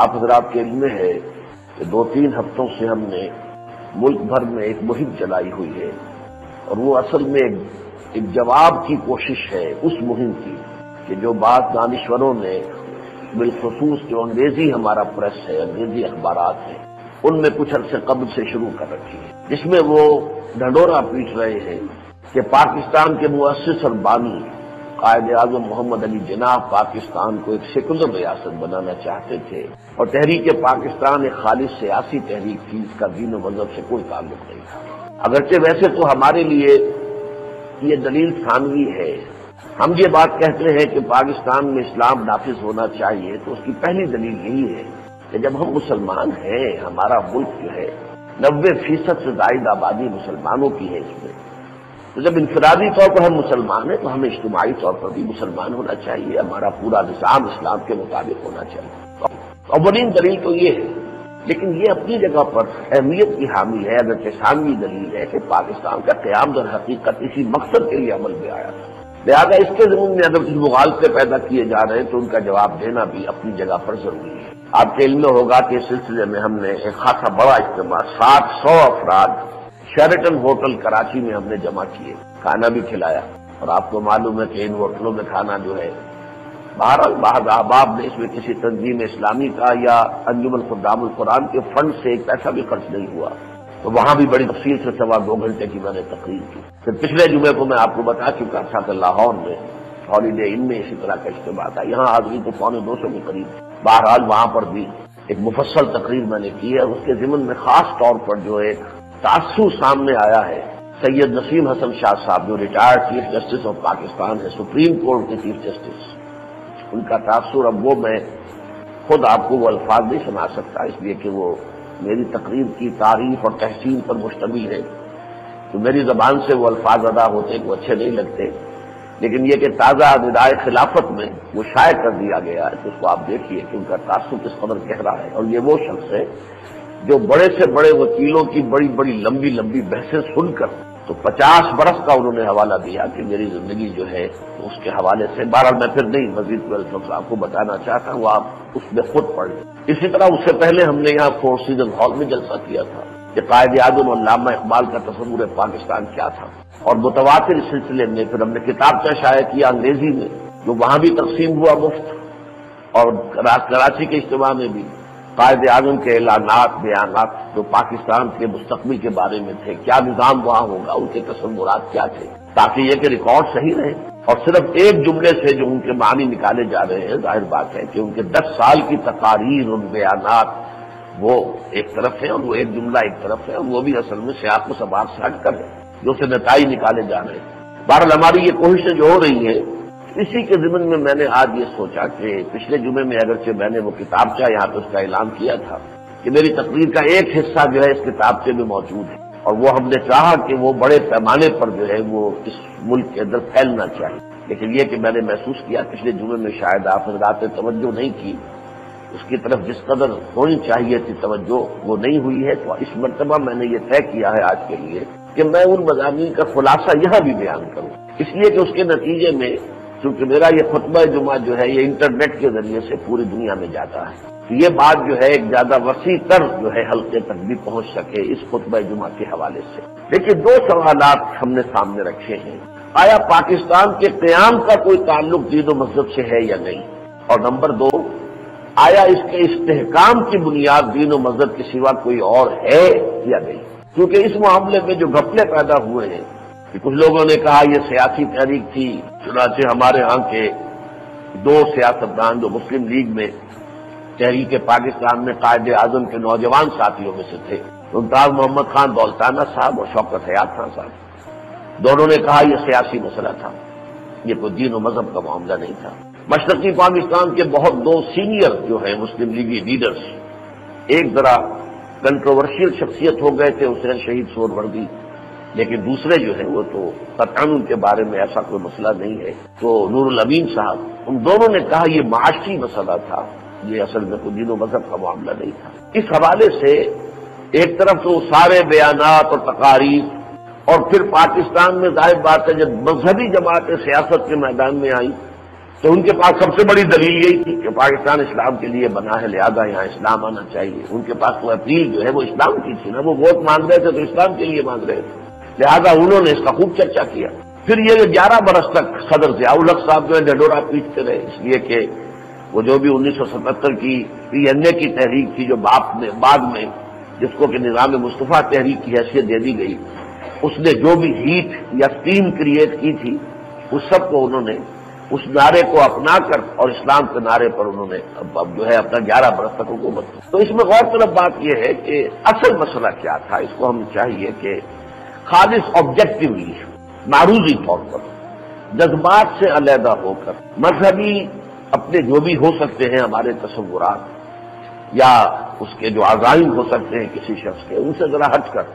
آپ حضرات کے علم میں ہے کہ 2-3 ہفتوں سے ہم نے ملک بھر میں ایک مہم چلائی ہوئی ہے، اور وہ اصل میں ایک جواب کی کوشش ہے اس مہم کی کہ جو بات دانشوروں نے بالخصوص جو انگریزی ہمارا پریس ہے، انگریزی اخبارات ہیں، ان میں کچھ عرصے قبل سے شروع کر رکھی ہے، جس میں وہ ڈھنڈورا پیٹ رہے ہیں کہ پاکستان کے مؤسس اور بانی قائد اعظم محمد علی جناح پاکستان کو ایک سیکولر ریاست بنانا چاہتے تھے، اور تحریک پاکستان ایک خالص سیاسی تحریک تھی، اس کا دین و مذہب سے کوئی تعلق نہیں تھا۔ اگرچہ ویسے تو ہمارے لیے یہ دلیل ثانوی ہے، ہم یہ بات کہتے ہیں کہ پاکستان میں اسلام نافذ ہونا چاہیے، تو اس کی پہلی دلیل یہی ہے کہ جب ہم مسلمان ہیں، ہمارا ملک جو ہے 90% سے زائد آبادی مسلمانوں کی ہے، اس میں تو جب انفرادی طور پر ہم مسلمان ہیں تو ہمیں اجتماعی طور پر بھی مسلمان ہونا چاہیے، ہمارا پورا نظام اسلام کے مطابق ہونا چاہیے۔ اولین دلیل تو یہ ہے، لیکن یہ اپنی جگہ پر اہمیت کی حامل ہے، اگرچہ ثانوی دلیل ہے کہ پاکستان کا قیام در حقیقت اسی مقصد کے لیے عمل میں آیا تھا، لہٰذا اس کے ضمن میں اگر کچھ مغالطے پیدا کیے جا رہے ہیں تو ان کا جواب دینا بھی اپنی جگہ پر ضروری ہے۔ آپ کے علم میں ہوگا کہ اس سلسلے میں ہم نے ایک خاصا بڑا اجتماع 700 افراد شیرٹن ہوٹل کراچی میں ہم نے جمع کیے، کھانا بھی کھلایا، اور آپ کو معلوم ہے کہ ان ہوٹلوں میں کھانا جو ہے بہرحال بعض احباب نے اس میں کسی تنظیم اسلامی کا یا انجمن خدام القرآن کے فنڈ سے ایک پیسہ بھی خرچ نہیں ہوا، تو وہاں بھی بڑی تفصیل سے 2.25 گھنٹے کی میں نے تقریر کی۔ پھر پچھلے جمعے کو میں آپ کو بتا چکا تھا کہ لاہور میں ہالیڈے ان میں اسی طرح کا اجتماع تھا، یہاں آدمی تو 250 کے قریب، بہرحال وہاں پر بھی ایک مفصل تقریر میں نے کی ہے۔ اس کے ضمن میں خاص طور پر جو ایک تاثر سامنے آیا ہے، سید نسیم حسن شاہ صاحب جو retired chief justice of Pakistan ہے، سپریم کورٹ کے چیف جسٹس، ان کا تاثر اب وہ میں خود آپ کو وہ الفاظ نہیں سنا سکتا، اس لیے کہ وہ میری تقریر کی تعریف اور تحسین پر مشتمل ہے، تو میری زبان سے وہ الفاظ ادا ہوتے وہ اچھے نہیں لگتے، لیکن یہ کہ تازہ ندائے خلافت میں وہ شائع کر دیا گیا ہے، تو اس کو آپ دیکھیے کہ ان کا تاثر کس قدر گہرا ہے۔ اور یہ وہ شخص ہے جو بڑے سے بڑے وکیلوں کی بڑی بڑی لمبی لمبی بحثیں سن کر تو 50 برس کا انہوں نے حوالہ دیا کہ میری زندگی جو ہے اس کے حوالے سے، بہرحال میں پھر نہیں مزید لفظ آپ کو بتانا چاہتا ہوں، آپ اس میں خود پڑھ لیں۔ اسی طرح اس سے پہلے ہم نے یہاں 4 سیزن ہال میں جلسہ کیا تھا کہ قائد اعظم علامہ اقبال کا تصور پاکستان کیا تھا، اور متواتر اس سلسلے میں پھر ہم نے کتابچہ شائع کیا انگریزی میں، جو وہاں بھی تقسیم ہوا مفت، اور کراچی کے اجتماع میں بھی قائد اعظم کے اعلانات، بیانات جو پاکستان کے مستقبل کے بارے میں تھے، کیا نظام وہاں ہوگا، ان کے تصورات کیا تھے، تاکہ یہ کہ ریکارڈ صحیح رہے۔ اور صرف ایک جملے سے جو ان کے معنی نکالے جا رہے ہیں، ظاہر بات ہے کہ ان کے 10 سال کی تقاریر، ان بیانات وہ ایک طرف ہے، اور وہ ایک جملہ ایک طرف ہے، اور وہ بھی اصل میں سیاق و سباق سے ہٹ کر ہے، جو سے نتائج نکالے جا رہے ہیں۔ بہرحال ہماری یہ کوششیں جو ہو رہی ہیں، اسی کے ضمن میں میں نے آج یہ سوچا کہ پچھلے جمعے میں اگرچہ میں نے وہ کتابچہ یہاں پہ اس کا اعلان کیا تھا کہ میری تقریر کا ایک حصہ جو ہے اس کتابچے میں موجود ہے، اور وہ ہم نے چاہا کہ وہ بڑے پیمانے پر جو ہے وہ اس ملک کے اندر پھیلنا چاہیے، لیکن یہ کہ میں نے محسوس کیا پچھلے جمعے میں شاید آپ حضرات نے توجہ نہیں کی، اس کی طرف جس قدر ہونی چاہیے تھی توجہ وہ نہیں ہوئی ہے، تو اس مرتبہ میں نے یہ طے کیا ہے آج کے لیے کہ میں ان مضامین کا خلاصہ یہاں بھی بیان کروں، اس لیے کہ اس کے نتیجے میں چونکہ میرا یہ خطبہ جمعہ جو ہے یہ انٹرنیٹ کے ذریعے سے پوری دنیا میں جاتا ہے، تو یہ بات جو ہے ایک زیادہ وسیع تر جو ہے حلقے تک بھی پہنچ سکے اس خطبہ جمعہ کے حوالے سے۔ لیکن 2 سوالات ہم نے سامنے رکھے ہیں، آیا پاکستان کے قیام کا کوئی تعلق دین و مذہب سے ہے یا نہیں، اور نمبر 2، آیا اس کے استحکام کی بنیاد دین و مذہب کے سوا کوئی اور ہے یا نہیں۔ کیونکہ اس معاملے میں جو گھپلے پیدا ہوئے ہیں کہ کچھ لوگوں نے کہا یہ سیاسی تحریک تھی، چنانچہ ہمارے ہاں کے 2 سیاستدان جو مسلم لیگ میں تحریک پاکستان میں قائد اعظم کے نوجوان ساتھیوں میں سے تھے، ممتاز محمد خان دولتانہ صاحب اور شوکت حیات خان صاحب، دونوں نے کہا یہ سیاسی مسئلہ تھا، یہ کوئی دین و مذہب کا معاملہ نہیں تھا۔ مشرقی پاکستان کے بہت 2 سینئر جو ہیں مسلم لیگی لیڈرز، ایک ذرا کنٹروورشیل شخصیت ہو گئے تھے حسین شہید سہروردی، لیکن دوسرے جو ہیں وہ تو قطعاً ان کے بارے میں ایسا کوئی مسئلہ نہیں ہے، تو نور الامین صاحب، ان دونوں نے کہا یہ معاشی مسئلہ تھا، یہ اصل میں کوئی دین و مذہب کا معاملہ نہیں تھا۔ اس حوالے سے ایک طرف تو سارے بیانات اور تقاریر، اور پھر پاکستان میں ظاہر بات ہے جب مذہبی جماعتیں سیاست کے میدان میں آئیں تو ان کے پاس سب سے بڑی دلیل یہی تھی کہ پاکستان اسلام کے لیے بنا ہے، لہذا یہاں اسلام آنا چاہیے۔ ان کے پاس تو اپیل جو ہے وہ اسلام کی تھی نا، وہ ووٹ مانگ رہے تھے تو اسلام کے لیے مانگ رہے تھے، لہذا انہوں نے اس کا خوب چرچا کیا۔ پھر یہ 11 برس تک صدر ضیاء الحق صاحب جو ہے ڈھڈورا پیٹتے رہے، اس لیے کہ وہ جو بھی 1977 کی PNA کی تحریک تھی جو بعد میں جس کو کہ نظام مصطفیٰ تحریک کی حیثیت دے دی گئی، اس نے جو بھی ہیٹ یا اسٹیم کریٹ کی تھی اس سب کو انہوں نے اس نعرے کو اپنا کر اور اسلام کے نعرے پر انہوں نے اب جو ہے اپنا 11 برس تک حکومت کی۔ تو اس میں غور طلب بات یہ ہے کہ اصل مسئلہ کیا تھا، اس کو ہم چاہیے کہ خالص آبجیکٹولی معروضی طور پر جذبات سے علیحدہ ہو کر مذہبی اپنے جو بھی ہو سکتے ہیں ہمارے تصورات یا اس کے جو عزائم ہو سکتے ہیں کسی شخص کے، ان سے ذرا ہٹ کر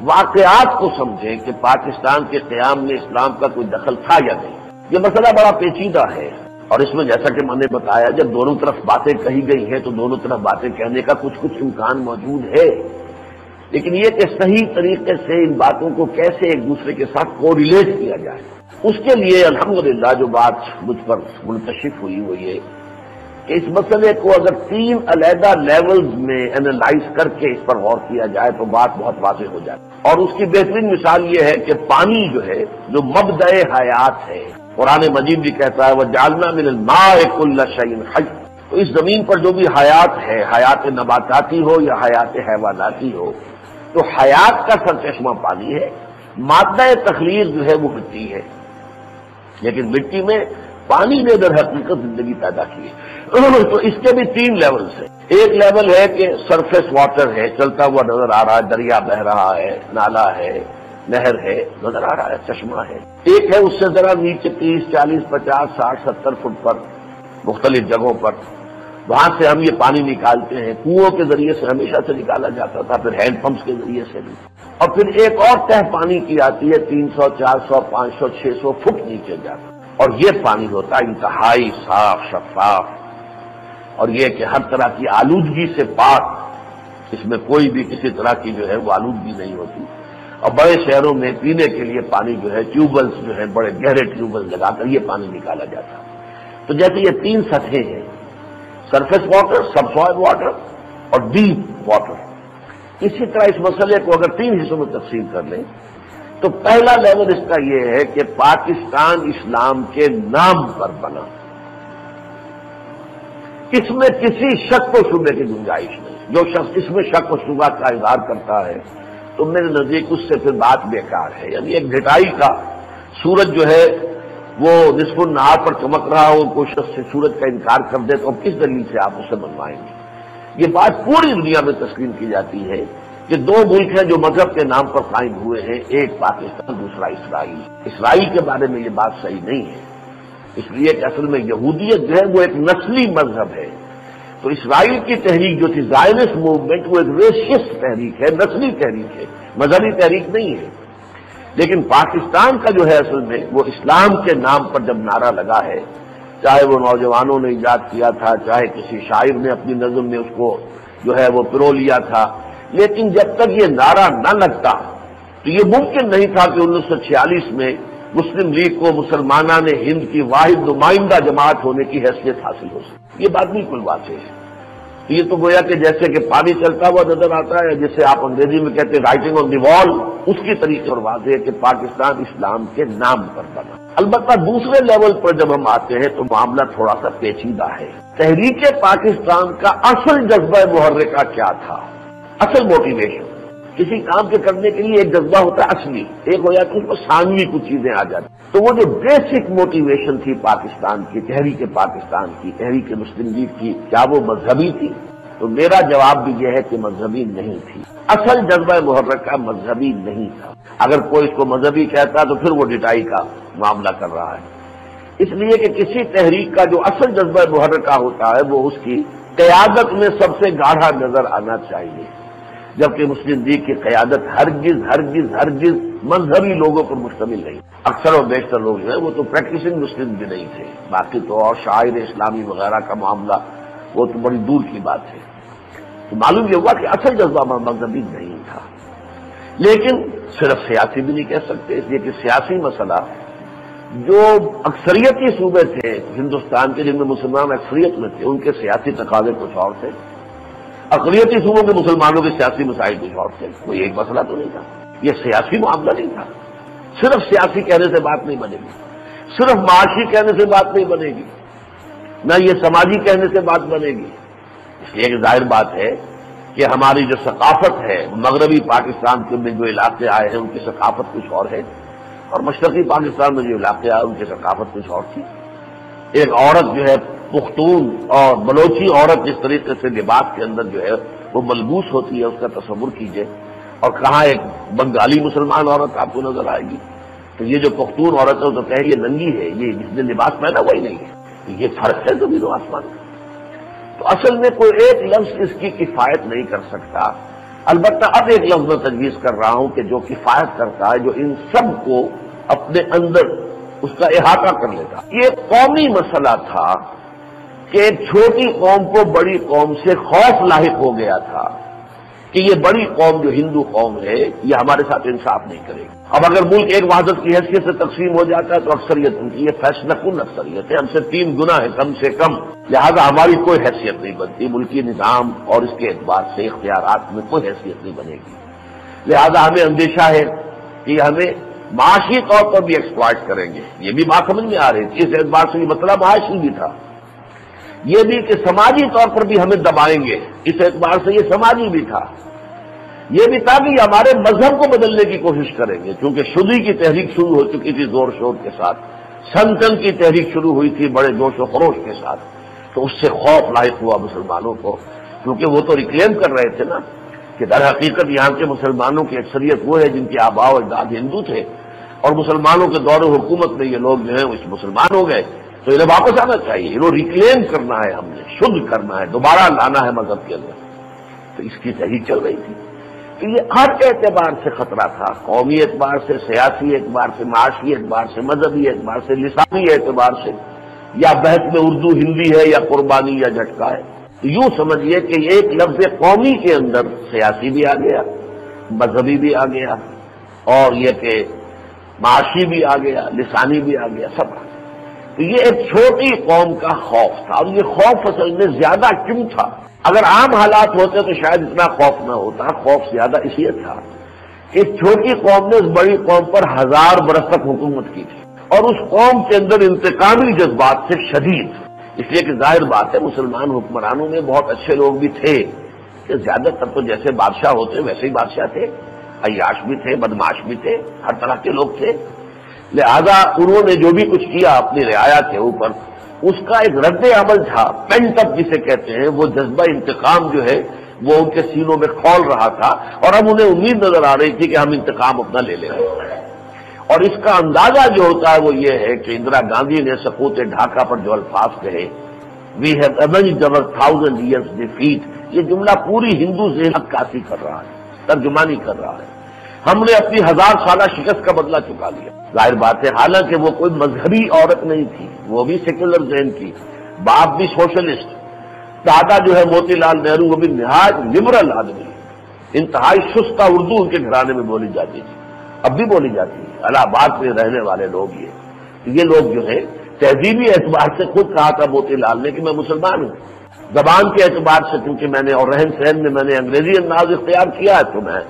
واقعات کو سمجھیں کہ پاکستان کے قیام میں اسلام کا کوئی دخل تھا یا نہیں۔ یہ مسئلہ بڑا پیچیدہ ہے اور اس میں جیسا کہ میں نے بتایا جب دونوں طرف باتیں کہی گئی ہیں تو دونوں طرف باتیں کہنے کا کچھ امکان موجود ہے، لیکن یہ کہ صحیح طریقے سے ان باتوں کو کیسے ایک دوسرے کے ساتھ کوریلیٹ کیا جائے، اس کے لیے الحمدللہ جو بات مجھ پر منتشف ہوئی وہ یہ کہ اس مسئلے کو اگر 3 علیحدہ لیولز میں اینالائز کر کے اس پر غور کیا جائے تو بات بہت واضح ہو جائے۔ اور اس کی بہترین مثال یہ ہے کہ پانی جو ہے جو مبدأ حیات ہے، قرآن مجید بھی کہتا ہے وَجَعَلْنَا مِنَ الْمَاءِ كُلَّ شَيْءٍ حَيٍّ، تو اس زمین پر جو بھی حیات ہے، حیات نباتاتی ہو یا حیات حیواناتی ہو، تو حیات کا سرچشمہ پانی ہے، مادہ تخلیق جو ہے وہ مٹی ہے، لیکن مٹی میں پانی نے در حقیقت زندگی پیدا کی ہے۔ تو اس کے بھی 3 لیولز ہیں۔ ایک لیول ہے کہ سرفیس واٹر ہے، چلتا ہوا نظر آ رہا ہے، دریا بہ رہا ہے، نالا ہے، نہر ہے، نظر آ رہا ہے، چشمہ ہے۔ ایک ہے اس سے ذرا نیچے 30 40 50 60 70 فٹ پر مختلف جگہوں پر، وہاں سے ہم یہ پانی نکالتے ہیں، کنووں کے ذریعے سے ہمیشہ سے نکالا جاتا تھا، پھر ہینڈ پمپس کے ذریعے سے بھی، اور پھر ایک اور تہ پانی کی آتی ہے 300 400 500 600 فٹ نیچے جاتا، اور یہ پانی ہوتا ہے انتہائی صاف شفاف، اور یہ کہ ہر طرح کی آلودگی سے پاک، اس میں کوئی بھی کسی طرح کی جو ہے وہ آلودگی نہیں ہوتی، اور بڑے شہروں میں پینے کے لیے پانی جو ہے ٹیوبویلز جو ہے بڑے گہرے ٹیوبویل لگا کر یہ پانی نکالا جاتا ہے۔ تو جیسے یہ 3 سطحیں ہیں، سرفیس واٹر، سب سوائل واٹر اور ڈیپ واٹر، اسی طرح اس مسئلے کو اگر 3 حصوں میں تقسیم کر لیں تو پہلا لیول اس کا یہ ہے کہ پاکستان اسلام کے نام پر بنا، اس میں کسی شک و شبے کی گنجائش نہیں۔ جو شخص اس میں شک و شبہ کا اظہار کرتا ہے تو میرے نزدیک اس سے پھر بات بیکار ہے۔ یعنی ایک گھٹائی کا سورج جو ہے وہ نصف النہار پر چمک رہا ہو، کوئی شخص سے سورج کا انکار کر دے تو اب کس دلیل سے آپ اسے منوائیں گے؟ یہ بات پوری دنیا میں تسلیم کی جاتی ہے کہ 2 ملک ہیں جو مذہب کے نام پر قائم ہوئے ہیں، ایک پاکستان دوسرا اسرائیل۔ اسرائیل کے بارے میں یہ بات صحیح نہیں ہے، اس لیے کہ اصل میں یہودیت جو ہے وہ ایک نسلی مذہب ہے، تو اسرائیل کی تحریک جو تھی زائنسٹ موومنٹ وہ ایک ریشسٹ تحریک ہے، نسلی تحریک ہے، مذہبی تحریک نہیں ہے۔ لیکن پاکستان کا جو ہے اصل میں وہ اسلام کے نام پر جب نعرہ لگا ہے، چاہے وہ نوجوانوں نے ایجاد کیا تھا، چاہے کسی شاعر نے اپنی نظم میں اس کو جو ہے وہ پرو لیا تھا، لیکن جب تک یہ نعرہ نہ لگتا تو یہ ممکن نہیں تھا کہ 1946 میں مسلم لیگ کو مسلمانان ہند کی واحد نمائندہ جماعت ہونے کی حیثیت حاصل ہو سکے۔ یہ بات بالکل واضح ہے۔ یہ تو گویا کہ جیسے کہ پانی چلتا ہوا نظر آتا ہے، جسے آپ انگریزی میں کہتے ہیں رائٹنگ آن دی وال، اس کی طریقے اور واضح ہے کہ پاکستان اسلام کے نام پر بنا۔ البتہ دوسرے لیول پر جب ہم آتے ہیں تو معاملہ تھوڑا سا پیچیدہ ہے۔ تحریک پاکستان کا اصل جذبہ محرکہ کیا تھا؟ اصل موٹیویشن کسی کام کے کرنے کے لیے ایک جذبہ ہوتا ہے اصلی، ایک ہو جاتا ہے اس میں ثانوی کچھ چیزیں آ جاتی۔ تو وہ جو بیسک موٹیویشن تھی پاکستان کی، تحریک پاکستان کی، تحریک مسلم لیگ کی، کیا وہ مذہبی تھی؟ تو میرا جواب بھی یہ ہے کہ مذہبی نہیں تھی۔ اصل جذبہ محرکہ مذہبی نہیں تھا۔ اگر کوئی اس کو مذہبی کہتا تو پھر وہ ڈٹائی کا معاملہ کر رہا ہے، اس لیے کہ کسی تحریک کا جو اصل جذبہ محرکہ ہوتا ہے وہ اس کی قیادت میں سب سے گاڑھا نظر آنا چاہیے، جبکہ مسلم لیگ کی قیادت ہرگز ہرگز ہرگز مذہبی لوگوں پر مشتمل نہیں۔ اکثر و بیشتر لوگ جو ہیں وہ تو پریکٹسنگ مسلم بھی نہیں تھے، باقی تو اور شاعر اسلامی وغیرہ کا معاملہ وہ تو بڑی دور کی بات ہے۔ تو معلوم یہ ہوا کہ اصل جذبہ مذہبی نہیں تھا، لیکن صرف سیاسی بھی نہیں کہہ سکتے، اس لیے کہ سیاسی مسئلہ جو اکثریتی صوبے تھے ہندوستان کے جن میں مسلمان اکثریت میں تھے ان کے سیاسی تقاضے کچھ اور تھے، اقلیتی صوبوں کے مسلمانوں کے سیاسی مسائل کچھ اور تھے. کوئی ایک مسئلہ تو نہیں تھا، یہ سیاسی معاملہ نہیں تھا. صرف سیاسی کہنے سے بات نہیں بنے گی، صرف معاشی کہنے سے بات نہیں بنے گی، نہ یہ سماجی کہنے سے بات بنے گی. اس لیے ایک ظاہر بات ہے کہ ہماری جو ثقافت ہے، مغربی پاکستان کے میں جو علاقے آئے ہیں ان کی ثقافت کچھ اور ہے، اور مشرقی پاکستان میں جو علاقے آئے ان کی ثقافت کچھ اور تھی. ایک عورت جو ہے پختون اور بلوچی عورت جس طریقے سے لباس کے اندر جو ہے وہ ملبوس ہوتی ہے اس کا تصور کیجئے، اور کہاں ایک بنگالی مسلمان عورت آپ کو نظر آئے گی. تو یہ جو پختون عورت ہے وہ تو کہے یہ ننگی ہے، یہ جس نے لباس پہنا وہی نہیں ہے. یہ فرق ہے زمین و آسمان کا. تو اصل میں کوئی ایک لفظ اس کی کفایت نہیں کر سکتا. البتہ اب ایک لفظ میں تجویز کر رہا ہوں کہ جو کفایت کرتا ہے، جو ان سب کو اپنے اندر اس کا احاطہ کر لیتا. یہ قومی مسئلہ تھا کہ ایک چھوٹی قوم کو بڑی قوم سے خوف لاحق ہو گیا تھا کہ یہ بڑی قوم جو ہندو قوم ہے یہ ہمارے ساتھ انصاف نہیں کرے گی. اب اگر ملک ایک وحدت کی حیثیت سے تقسیم ہو جاتا ہے تو اکثریت ان کی یہ فیصلہ کن اکثریت ہے، ہم سے 3 گنا ہے کم سے کم، لہذا ہماری کوئی حیثیت نہیں بنتی. ملکی نظام اور اس کے اعتبار سے اختیارات میں کوئی حیثیت نہیں بنے گی. لہذا ہمیں اندیشہ ہے کہ ہمیں معاشی طور پر بھی ایکسپلائٹ کریں گے. یہ بھی بات سمجھ میں آ رہی تھی. اس اعتبار سے یہ مسئلہ معاشی بھی تھا. یہ بھی کہ سماجی طور پر بھی ہمیں دبائیں گے، اس اعتبار سے یہ سماجی بھی تھا. یہ بھی تھا کہ ہمارے مذہب کو بدلنے کی کوشش کریں گے، کیونکہ شدی کی تحریک شروع ہو چکی تھی زور شور کے ساتھ، سنتن کی تحریک شروع ہوئی تھی بڑے جوش و خروش کے ساتھ. تو اس سے خوف لاحق ہوا مسلمانوں کو، کیونکہ وہ تو ریکلیم کر رہے تھے نا کہ در حقیقت یہاں کے مسلمانوں کی اکثریت وہ ہے جن کے آباء و اجداد ہندو تھے، اور مسلمانوں کے دور حکومت میں یہ لوگ جو ہیں اس مسلمان ہو گئے، تو انہیں واپس آنا چاہیے. انہوں ریکلیم کرنا ہے، ہم نے شدھ کرنا ہے، دوبارہ لانا ہے مذہب کے اندر. تو اس کی تحریک چل رہی تھی. تو یہ ہر اعتبار سے خطرہ تھا، قومی اعتبار سے، سیاسی اعتبار سے، معاشی اعتبار سے، مذہبی اعتبار سے، لسانی اعتبار سے، یا بحث میں اردو ہندی ہے یا قربانی یا جھٹکا ہے. تو یوں سمجھیے کہ ایک لفظ قومی کے اندر سیاسی بھی آ گیا، مذہبی بھی آ گیا، اور یہ کہ معاشی بھی آ گیا، لسانی بھی آ گیا، سب آ گیا. تو یہ ایک چھوٹی قوم کا خوف تھا. اور یہ خوف اصل میں زیادہ کیوں تھا؟ اگر عام حالات ہوتے تو شاید اتنا خوف نہ ہوتا. خوف زیادہ اس لیے تھا کہ چھوٹی قوم نے اس بڑی قوم پر 1000 برس تک حکومت کی تھی، اور اس قوم کے اندر انتقامی جذبات سے شدید. اس لیے کہ ظاہر بات ہے مسلمان حکمرانوں میں بہت اچھے لوگ بھی تھے، کہ زیادہ تر تو جیسے بادشاہ ہوتے ویسے ہی بادشاہ تھے، عیاش بھی تھے، بدماش بھی تھے، ہر طرح کے لوگ تھے. لہذا انہوں نے جو بھی کچھ کیا اپنی رعایا کے اوپر، اس کا ایک رد عمل تھا، پینٹ اپ جسے کہتے ہیں. وہ جذبہ انتقام جو ہے وہ ان کے سینوں میں کھول رہا تھا، اور اب انہیں امید نظر آ رہی تھی کہ ہم انتقام اپنا لے لیں گے. اور اس کا اندازہ جو ہوتا ہے وہ یہ ہے کہ اندرا گاندھی نے سقوط ڈھاکہ پر جو الفاظ کہے، وی have avenged our 1000 years defeat، یہ جملہ پوری ہندو ذہن عکاسی کر رہا ہے، ترجمانی کر رہا ہے. ہم نے اپنی 1000 سالہ شکست کا بدلہ چکا لیا. ظاہر بات ہے حالانکہ وہ کوئی مذہبی عورت نہیں تھی، وہ بھی سیکولر ذہن کی، باپ بھی سوشلسٹ، دادا جو ہے موتی لال نہرو وہ بھی نہایت لبرل آدمی، انتہائی شستہ اردو ان کے گھرانے میں بولی جاتی تھی، اب بھی بولی جاتی ہے. الہ آباد میں رہنے والے لوگ یہ لوگ جو ہے تہذیبی اعتبار سے خود کہا تھا موتی لال نے کہ میں مسلمان ہوں. زبان کے اعتبار سے کیونکہ میں نے اور رہن سہن میں میں نے انگریزی انداز اختیار کیا ہے تو میں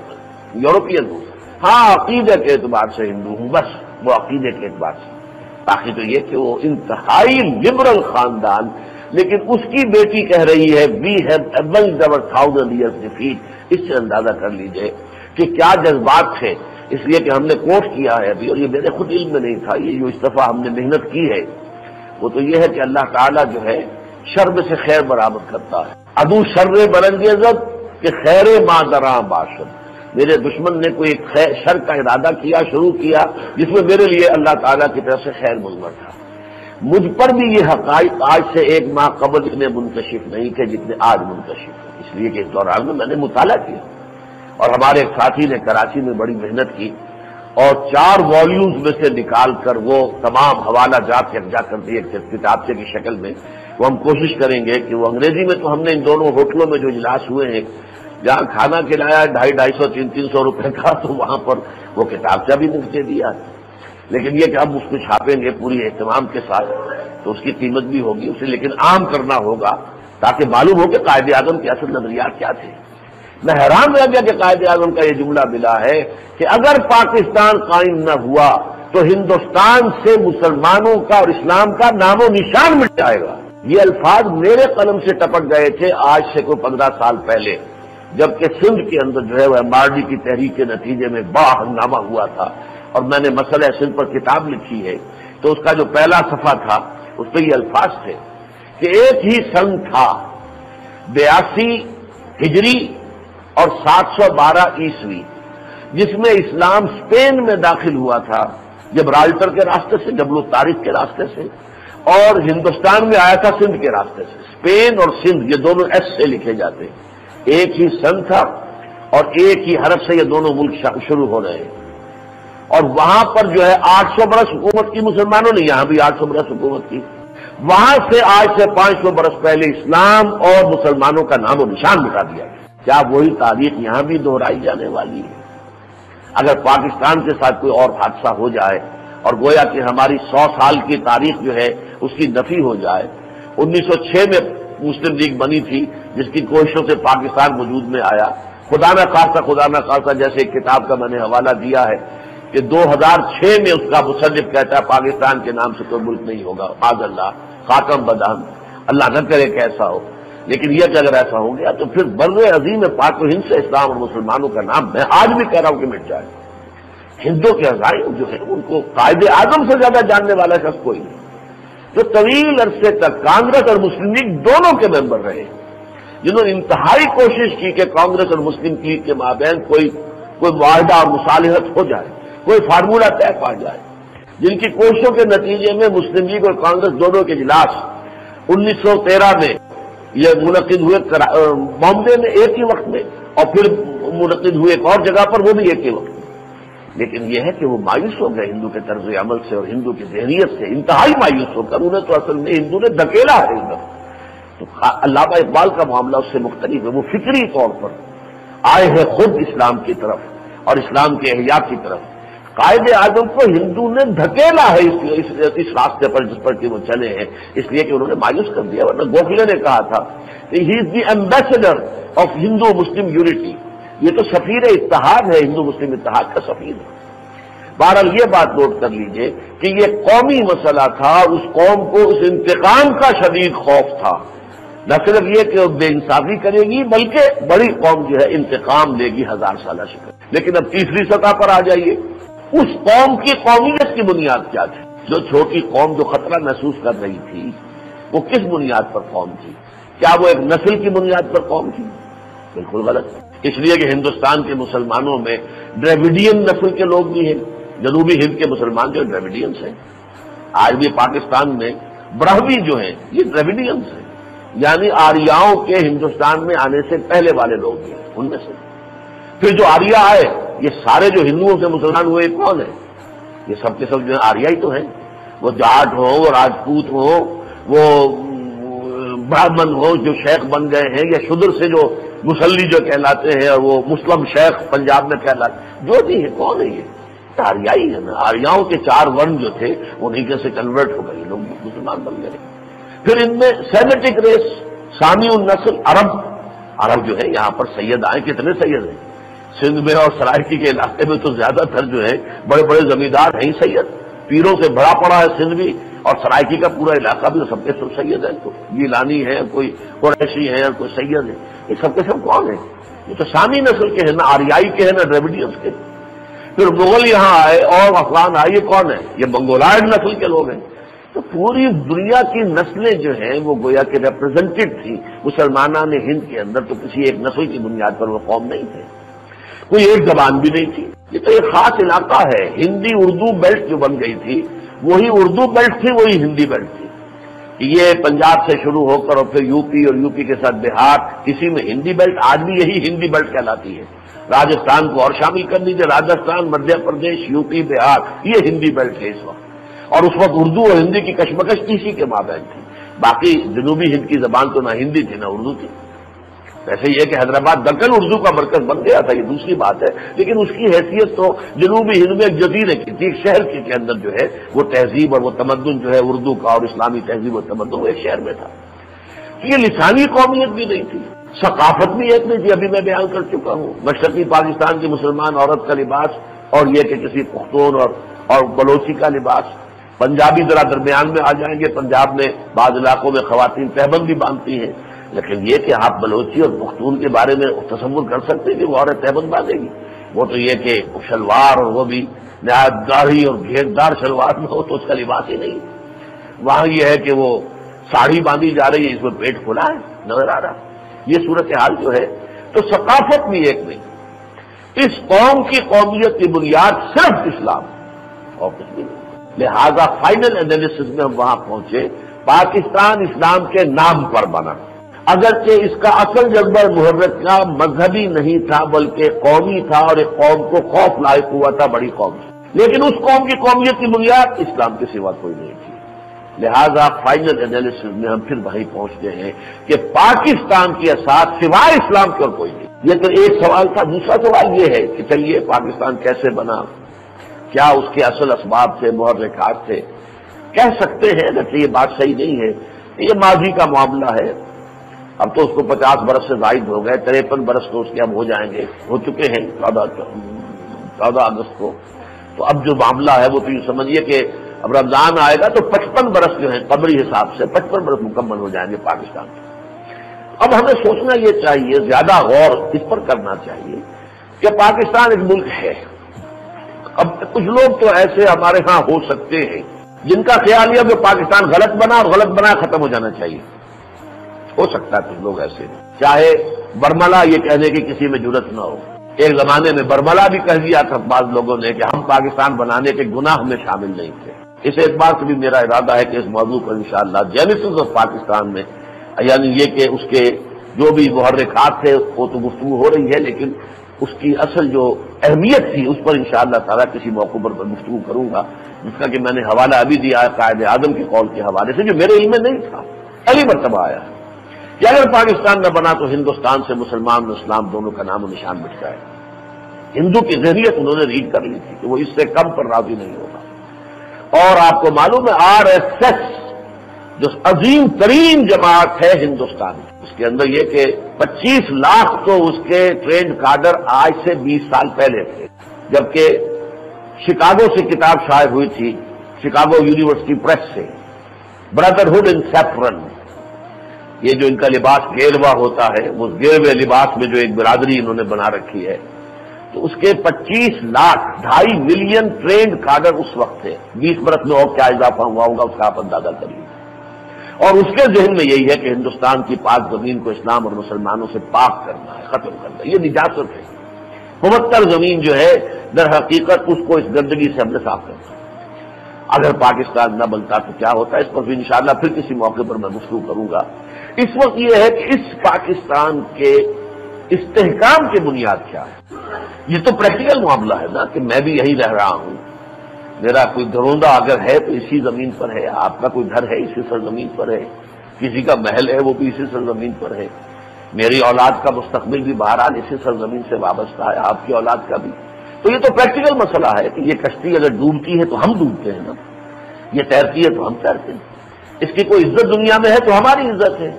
یورپین ہوں. ہاں عقیدے کے اعتبار سے ہندو ہوں، بس وہ عقیدے کے اعتبار سے. باقی تو یہ کہ وہ انتہائی لبرل خاندان، لیکن اس کی بیٹی کہہ رہی ہے we have avenged our 1000 years defeat. اس سے اندازہ کر لیجئے کہ کیا جذبات تھے. اس لیے کہ ہم نے کوٹ کیا ہے ابھی، اور یہ میرے خود علم میں نہیں تھا، یہ جو اس دفعہ ہم نے محنت کی ہے وہ تو یہ ہے کہ اللہ تعالیٰ جو ہے شر میں سے خیر برآمد کرتا ہے. ادو شر برنگیزت کہ خیر ما دراں باشد، میرے دشمن نے کوئی ایک شر کا ارادہ کیا، شروع کیا، جس میں میرے لیے اللہ تعالیٰ کی طرف سے خیر مضمر تھا. مجھ پر بھی یہ حقائق آج سے 1 ماہ قبل اتنے منکشف نہیں تھے جتنے آج منکشف ہیں. اس لیے کہ اس دوران میں نے مطالعہ کیا، اور ہمارے ایک ساتھی نے کراچی میں بڑی محنت کی، اور 4 والیومز میں سے نکال کر وہ تمام حوالہ جات یکجا کر دی ایک کتابچے کی شکل میں. وہ ہم کوشش کریں گے کہ وہ انگریزی میں تو ہم نے ان دونوں ہوٹلوں میں جو اجلاس ہوئے ہیں جہاں کھانا کھلایا 250-300 روپے کا، تو وہاں پر وہ کتابچہ بھی مفت دے دیا. لیکن یہ کہ اب اس کو چھاپیں گے پوری اہتمام کے ساتھ تو اس کی قیمت بھی ہوگی اسے، لیکن عام کرنا ہوگا تاکہ معلوم ہو کہ قائد اعظم کے اصل نظریات کیا تھے۔ میں حیران رہ گیا کہ قائد اعظم کا یہ جملہ ملا ہے کہ اگر پاکستان قائم نہ ہوا تو ہندوستان سے مسلمانوں کا اور اسلام کا نام و نشان مٹ جائے گا۔ یہ الفاظ میرے قلم سے ٹپک گئے تھے آج سے کوئی 15 سال پہلے، جبکہ سندھ کے اندر جو ہے وہ MRD کی تحریک کے نتیجے میں بڑا ہنگامہ ہوا تھا، اور میں نے مسئلہ سندھ پر کتاب لکھی ہے تو اس کا جو پہلا صفحہ تھا اس پہ یہ الفاظ تھے کہ ایک ہی سن تھا 82 ہجری اور 712 عیسوی، جس میں اسلام اسپین میں داخل ہوا تھا جبرالٹر کے راستے سے، جبل الطارق کے راستے سے، اور ہندوستان میں آیا تھا سندھ کے راستے سے۔ اسپین اور سندھ یہ دونوں ایس سے لکھے جاتے ہیں، ایک ہی سن تھا اور ایک ہی حرف سے یہ دونوں ملک شروع ہو رہے ہیں، اور وہاں پر جو ہے 800 برس حکومت کی مسلمانوں نے، یہاں بھی 800 برس حکومت کی، وہاں سے آج سے 500 برس پہلے اسلام اور مسلمانوں کا نام و نشان مٹا دیا گیا۔ کیا وہی تاریخ یہاں بھی دہرائی جانے والی ہے؟ اگر پاکستان کے ساتھ کوئی اور حادثہ ہو جائے اور گویا کہ ہماری 100 سال کی تاریخ جو ہے اس کی نفی ہو جائے، 1906 میں مسلم لیگ بنی تھی جس کی کوششوں سے پاکستان وجود میں آیا، خدا نہ خاصہ جیسے ایک کتاب کا میں نے حوالہ دیا ہے کہ 2006 میں اس کا مصنف کہتا ہے پاکستان کے نام سے کوئی ملک نہیں ہوگا، معاذ اللہ، خاتم بدہن، اللہ نہ کرے کہ ایسا ہو، لیکن یہ کہ اگر ایسا ہو گیا تو پھر بر عظیم پاک و ہند سے اسلام اور مسلمانوں کا نام میں آج بھی کہہ رہا ہوں کہ مٹ جائے۔ ہندوؤں کے عزائم جو ہے ان کو قائد اعظم سے زیادہ جاننے والا شخص کوئی نہیں، جو طویل عرصے تک کانگریس اور مسلم لیگ دونوں کے ممبر رہے، جنہوں نے انتہائی کوشش کی کہ کانگریس اور مسلم لیگ کے مابین کوئی معاہدہ اور مصالحت ہو جائے، کوئی فارمولہ طے پا جائے، جن کی کوششوں کے نتیجے میں مسلم لیگ اور کانگریس دونوں کے اجلاس 1913 میں یہ منعقد ہوئے بامبے میں ایک ہی وقت میں، اور پھر منعقد ہوئے ایک اور جگہ پر وہ بھی ایک ہی وقت میں، لیکن یہ ہے کہ وہ مایوس ہو گئے ہندو کے طرز عمل سے اور ہندو کی ذہنیت سے، انتہائی مایوس ہو کر انہیں تو اصل میں ہندو نے دھکیلا ہے ادھر۔ تو علامہ اقبال کا معاملہ اس سے مختلف ہے، وہ فکری طور پر آئے ہیں خود اسلام کی طرف اور اسلام کے احیاء کی طرف۔ قائد اعظم کو ہندو نے دھکیلا ہے اس راستے پر جس پر کہ وہ چلے ہیں، اس لیے کہ انہوں نے مایوس کر دیا، ورنہ گوکھلے نے کہا تھا کہ he is the ambassador of Hindu Muslim unity, یہ تو سفیر اتحاد ہے، ہندو مسلم اتحاد کا سفیر ہے۔ بہرحال یہ بات نوٹ کر لیجئے کہ یہ قومی مسئلہ تھا، اس قوم کو اس انتقام کا شدید خوف تھا، نہ صرف یہ کہ وہ بے انصافی کرے گی بلکہ بڑی قوم جو ہے انتقام لے گی 1000 سالہ شکست۔ لیکن اب تیسری سطح پر آ جائیے، اس قوم کی قومیت کی بنیاد کیا تھی؟ جو چھوٹی قوم جو خطرہ محسوس کر رہی تھی وہ کس بنیاد پر قوم تھی؟ کیا وہ ایک نسل کی بنیاد پر قوم تھی؟ بالکل غلط، اس لیے کہ ہندوستان کے مسلمانوں میں ڈریویڈین نسل کے لوگ بھی ہیں، جنوبی ہند کے مسلمان جو ڈریویڈینس ہیں، آج بھی پاکستان میں برہوی جو ہیں یہ ڈریویڈینس ہیں، یعنی آریاؤں کے ہندوستان میں آنے سے پہلے والے لوگ ہیں، ان میں سے پھر جو آریا آئے یہ سارے جو ہندوؤں سے مسلمان ہوئے کون ہیں؟ یہ سب کے سب جو ہیں آریائی تو ہیں، وہ جاٹ ہو، وہ راجپوت ہو، وہ براہمن ہو جو شیخ بن گئے ہیں، یا شودر سے جو مسلی جو کہلاتے ہیں، اور وہ مسلم شیخ پنجاب میں کہلاتے جو بھی ہے، کون ہے یہ آریائی ہے نا۔ آریاؤں کے 4 ورن جو تھے انہیں سے کنورٹ ہو گئے، لوگ مسلمان بن گئے۔ پھر ان میں سیمیٹک ریس، سامی النسل، عرب جو ہے یہاں پر سید آئے، کتنے سید ہیں سندھ میں اور سرائکی کے علاقے میں، تو زیادہ تر جو ہے بڑے بڑے زمیندار ہیں سید، پیروں سے بڑا پڑا ہے سندھ بھی، اور سرائکی کا پورا علاقہ بھی سب کے سب سید ہیں، تو گیلانی ہے، کوئی قریشی ہے، اور کوئی سید ہے، یہ سب کے سب کون ہیں؟ یہ تو سامی نسل کے ہیں، نہ آریائی کے ہیں نہ ڈریویڈینس کے۔ پھر مغل یہاں آئے اور افغان آئے، یہ کون ہے؟ یہ منگولائڈ نسل کے لوگ ہیں۔ تو پوری دنیا کی نسلیں جو ہیں وہ گویا کہ ریپرزینٹڈ تھی مسلمانان ہند کے اندر، تو کسی ایک نسل کی بنیاد پر وہ قوم نہیں تھے، کوئی ایک زبان بھی نہیں تھی۔ یہ تو ایک خاص علاقہ ہے، ہندی اردو بیلٹ جو بن گئی تھی وہی اردو بیلٹ تھی، وہی ہندی بیلٹ تھی۔ یہ پنجاب سے شروع ہو کر اور پھر یو پی اور یو پی کے ساتھ بہار، اسی میں ہندی بیلٹ، آج بھی یہی ہندی بیلٹ کہلاتی ہے۔ راجستھان کو اور شامل کر لیجیے، راجستھان، مدھیہ پردیش، یو پی، بہار، یہ ہندی بیلٹ ہے اس وقت، اور اس وقت اردو اور ہندی کی کشمکش اسی کے مابین تھی۔ باقی جنوبی ہند کی زبان تو نہ ہندی تھی نہ اردو تھی۔ ویسے یہ کہ حیدرآباد دکن اردو کا مرکز بن گیا تھا، یہ دوسری بات ہے، لیکن اس کی حیثیت تو جنوبی ہند میں ایک جزیرے کی تھی، ایک شہر کے اندر جو ہے وہ تہذیب اور وہ تمدن جو ہے اردو کا اور اسلامی تہذیب و تمدن وہ ایک شہر میں تھا۔ یہ لسانی قومیت بھی نہیں تھی، ثقافت بھی ایک نہیں تھی، ابھی میں بیان کر چکا ہوں۔ مشرقی پاکستان کی مسلمان عورت کا لباس اور یہ کہ کسی پختون اور بلوچی کا لباس، پنجابی ذرا درمیان میں آ جائیں گے، پنجاب میں بعض علاقوں میں خواتین تہبند بھی باندھتی ہیں، لیکن یہ کہ آپ بلوچی اور پختون کے بارے میں تصور کر سکتے ہیں کہ وہ عورت تہبند باندھے گی؟ وہ تو یہ کہ شلوار اور وہ بھی نہایت داڑھی اور گھیردار شلوار میں ہو تو اس کا لباس ہی نہیں۔ وہاں یہ ہے کہ وہ ساڑھی باندھی جا رہی ہے، اس میں پیٹ کھلا ہے نظر آ رہا، یہ صورتحال جو ہے۔ تو ثقافت بھی ایک نہیں، اس قوم کی قومیت کی بنیاد صرف اسلام اور کچھ بھی نہیں۔ لہذا فائنل انالیسس میں ہم وہاں پہنچے، پاکستان اسلام کے نام پر بنا، اگرچہ اس کا اصل جذبہ محرک کا مذہبی نہیں تھا بلکہ قومی تھا، اور ایک قوم کو خوف لاحق ہوا تھا بڑی قوم سے، لیکن اس قوم کی قومیت کی بنیاد اسلام کے سوا کوئی نہیں تھی۔ لہذا فائنل انالیسس میں ہم پھر وہیں پہنچتے ہیں کہ پاکستان کی اساس سوائے اسلام کے اور کوئی نہیں۔ یہ تو ایک سوال تھا۔ دوسرا سوال یہ ہے کہ چلیے پاکستان کیسے بنا، کیا اس کے اصل اسباب تھے، محرکات تھے؟ کہہ سکتے ہیں لیکن یہ بات صحیح نہیں ہے، یہ ماضی کا معاملہ ہے، اب تو اس کو 50 برس سے زائد ہو گئے، 53 برس تو اس کے اب ہو جائیں گے، ہو چکے ہیں 14 اگست کو۔ تو اب جو معاملہ ہے وہ تو یہ سمجھیے کہ اب رمضان آئے گا تو 55 برس جو ہیں قمری حساب سے 55 برس مکمل ہو جائیں گے پاکستان کے۔ اب ہمیں سوچنا یہ چاہیے، زیادہ غور اس پر کرنا چاہیے کہ پاکستان ایک ملک ہے۔ اب کچھ لوگ تو ایسے ہمارے ہاں ہو سکتے ہیں جن کا خیال یہ کہ پاکستان غلط بنا اور غلط بنا ختم ہو جانا چاہیے، ہو سکتا ہے کچھ لوگ ایسے، چاہے برملا یہ کہنے کی کسی میں جرت نہ ہو۔ ایک زمانے میں برملا بھی کہہ دیا تھا بعض لوگوں نے کہ ہم پاکستان بنانے کے گناہ میں شامل نہیں تھے۔ اس اعتبار سے بھی میرا ارادہ ہے کہ اس موضوع پر انشاءاللہ جینیسس آف پاکستان میں، یعنی یہ کہ اس کے جو بھی محرکات تھے وہ تو گفتگو ہو رہی ہے، لیکن اس کی اصل جو اہمیت تھی اس پر انشاءاللہ تعالیٰ کسی موقع پر گفتگو کروں گا، جس کا کہ میں نے حوالہ ابھی دیا ہے قائد اعظم کے قول کے حوالے سے، جو میرے علم میں نہیں تھا، پہلی مرتبہ آیا کہ اگر پاکستان نہ بنا تو ہندوستان سے مسلمان اور اسلام دونوں کا نام و نشان مٹ جائے۔ ہندو کی ذہنیت انہوں نے ریڈ کر لی تھی کہ وہ اس سے کم پر راضی نہیں ہوگا، اور آپ کو معلوم ہے RSS جو عظیم ترین جماعت ہے ہندوستان کی، اس کے اندر یہ کہ 25 لاکھ تو اس کے ٹرینڈ کادر آج سے 20 سال پہلے تھے، جبکہ شکاگو سے کتاب شائع ہوئی تھی، شکاگو یونیورسٹی پریس سے، بردرہڈ ان سیفرن، یہ جو ان کا لباس گیروا ہوتا ہے، اس گیروے لباس میں جو ایک برادری انہوں نے بنا رکھی ہے، تو اس کے 25 لاکھ 2.5 ملین ٹرینڈ کادر اس وقت تھے۔ 20 برس میں اور کیا اضافہ ہوا ہوگا اس کا آپ اندازہ کریے، اور اس کے ذہن میں یہی ہے کہ ہندوستان کی پاک زمین کو اسلام اور مسلمانوں سے پاک کرنا ہے، ختم کرنا ہے، یہ نجاست ہے۔ 75 زمین جو ہے در حقیقت اس کو اس گندگی سے ہم نے صاف کرنا ہے۔ اگر پاکستان نہ بنتا تو کیا ہوتا ہے، اس پر بھی انشاءاللہ پھر کسی موقع پر میں گفتگو کروں گا۔ اس وقت یہ ہے کہ اس پاکستان کے استحکام کی بنیاد کیا ہے؟ یہ تو پریکٹیکل معاملہ ہے نا کہ میں بھی یہی رہ رہا ہوں، میرا کوئی گھروندہ اگر ہے تو اسی زمین پر ہے، آپ کا کوئی گھر ہے اسی سرزمین پر ہے، کسی کا محل ہے وہ بھی اسی سرزمین پر ہے، میری اولاد کا مستقبل بھی بہرحال اسی سرزمین سے وابستہ ہے، آپ کی اولاد کا بھی۔ تو یہ تو پریکٹیکل مسئلہ ہے کہ یہ کشتی اگر ڈوبتی ہے تو ہم ڈوبتے ہیں نا، یہ تیرتی ہے تو ہم تیرتے ہیں، اس کی کوئی عزت دنیا میں ہے تو ہماری عزت ہے،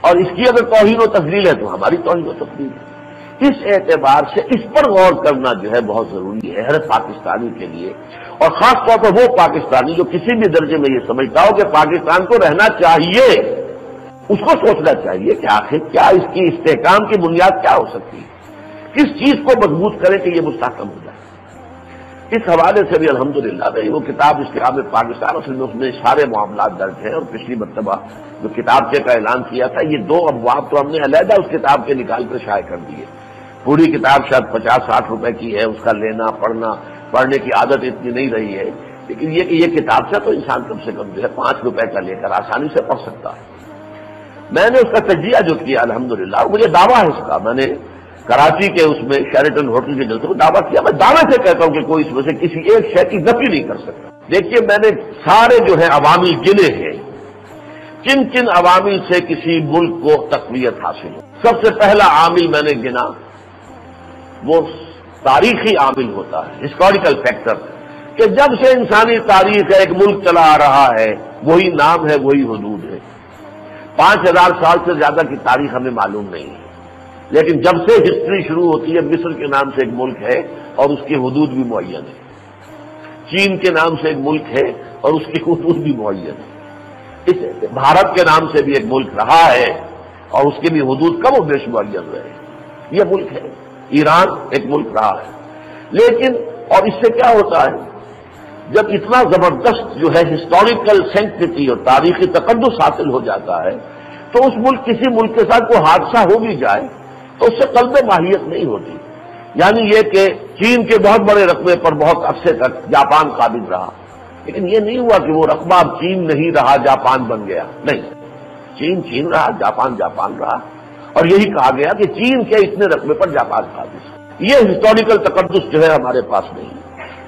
اور اس کی اگر توہین و تذلیل ہے تو ہماری توہین و تذلیل ہے۔ اس اعتبار سے اس پر غور کرنا جو ہے بہت ضروری ہے ہر پاکستانی کے لیے، اور خاص طور پر وہ پاکستانی جو کسی بھی درجے میں یہ سمجھتا ہو کہ پاکستان کو رہنا چاہیے، اس کو سوچنا چاہیے کہ آخر کیا اس کی استحکام کی بنیاد کیا ہو سکتی ہے، کس چیز کو مضبوط کرے کہ یہ مستحکم ہو جائے۔ اس حوالے سے بھی الحمدللہ وہ کتاب استحکام پاکستان، اصل میں اس میں سارے معاملات درج ہیں، اور پچھلی مرتبہ جو کتابچے کا اعلان کیا تھا یہ 2 ابواب تو ہم نے علیحدہ اس کتاب کے نکال کر شائع کر دیے۔ پوری کتاب شاید 50-60 روپے کی ہے، اس کا لینا پڑھنے کی عادت اتنی نہیں رہی ہے، لیکن یہ کہ یہ کتاب سے تو انسان کم سے کم جو ہے 5 روپے کا لے کر آسانی سے پڑھ سکتا ہے۔ میں نے اس کا تجزیہ جو کیا الحمدللہ، مجھے دعویٰ ہے اس کا، میں نے کراچی کے اس میں شیرٹن ہوٹل کے جلسے میں دعویٰ کیا، میں دعوے سے کہتا ہوں کہ کوئی اس میں سے کسی ایک شے کی نفی نہیں کر سکتا۔ دیکھیے میں نے سارے جو ہے عوامی گنے ہیں، کن کن عوامل سے کسی ملک کو تقویت حاصل ہو؟ سب سے پہلا عامل میں نے گنا وہ تاریخی عامل ہوتا ہے، ہسٹوریکل فیکٹر، کہ جب سے انسانی تاریخ ایک ملک چلا آ رہا ہے وہی نام ہے، وہی حدود ہے۔ 5000 سال سے زیادہ کی تاریخ ہمیں معلوم نہیں ہے، لیکن جب سے ہسٹری شروع ہوتی ہے مصر کے نام سے ایک ملک ہے اور اس کی حدود بھی معین ہے، چین کے نام سے ایک ملک ہے اور اس کی حدود بھی معین ہے، بھارت کے نام سے بھی ایک ملک رہا ہے اور اس کی بھی حدود کم و بیش معین رہے، یہ ملک ہے۔ ایران ایک ملک رہا ہے، لیکن اور اس سے کیا ہوتا ہے جب اتنا زبردست جو ہے ہسٹوریکل سینکٹیٹی اور تاریخی تقدس حاصل ہو جاتا ہے تو اس ملک کسی ملک کے ساتھ کوئی حادثہ ہو بھی جائے تو اس سے قلب ماہیت نہیں ہوتی۔ یعنی یہ کہ چین کے بہت بڑے رقبے پر بہت عرصے تک جاپان قابض رہا، لیکن یہ نہیں ہوا کہ وہ رقبہ اب چین نہیں رہا جاپان بن گیا، نہیں، چین چین رہا، جاپان جاپان رہا، اور یہی کہا گیا کہ چین کے اتنے رقبے پر جاپان قابض۔ یہ ہسٹوریکل تقدس جو ہے ہمارے پاس نہیں۔